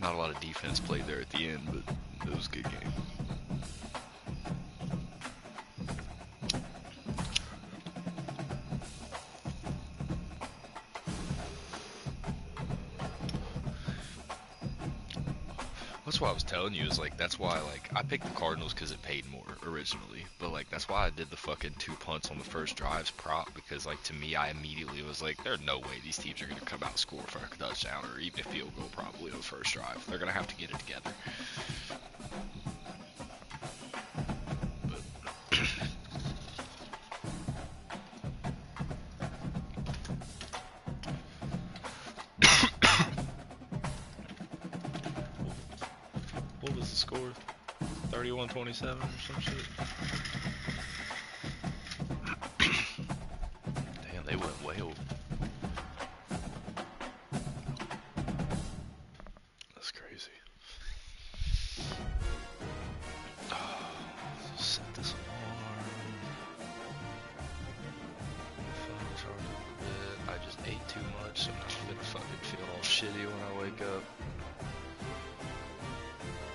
Not a lot of defense played there at the end, but it was a good game. That's why I was telling you, is like, that's why, like, I picked the Cardinals because it paid more originally, but like, that's why I did the fucking 2 punts on the first drives prop, because like, to me, I immediately was like, there's no way these teams are going to come out and score for a touchdown or even a field goal probably on the first drive. They're going to have to get it together. What was the score? 31-27 or some shit? Damn, they went way over. Let's shitty when I wake up.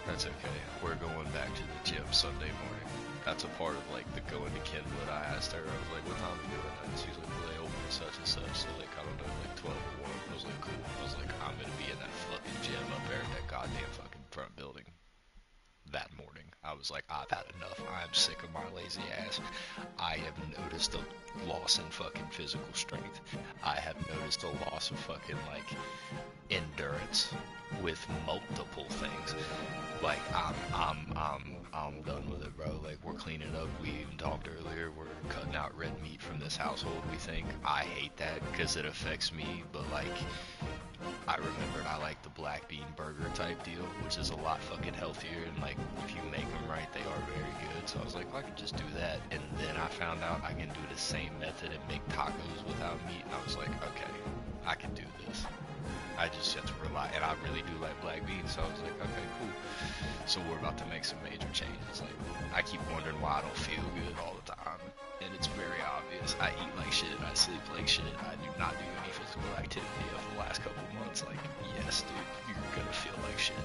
That's okay. We're going back to the gym Sunday morning. That's a part of like the going to Kenwood. I asked her, I was like, what time are you doing that? She was like, well, they open such and such. So like, I don't know, like 12 or 1. I was like, cool. I was like, I'm going to be in that fucking gym up there in that goddamn fucking front building. That morning, I was like, I've had enough. I'm sick of my lazy ass. I have noticed a loss in fucking physical strength. I have noticed a loss of fucking like endurance with multiple things. Like I'm done with it, bro. Like we're cleaning up. We even talked earlier. We're cutting out red meat from this household. We think I hate that because it affects me, but like. I remembered I like the black bean burger type deal, which is a lot fucking healthier, and like if you make them right, they are very good. So I was like, well, I can just do that, and then I found out I can do the same method and make tacos without meat, and I was like, okay, I can do this. I just have to rely, and I really do like black beans, so I was like, okay, cool. So we're about to make some major changes. Like I keep wondering why I don't feel good all the time, and it's very obvious. I eat like shit, I sleep like shit, I do not do any physical activity over the last couple of months. Like, yes, dude, you're gonna feel like shit.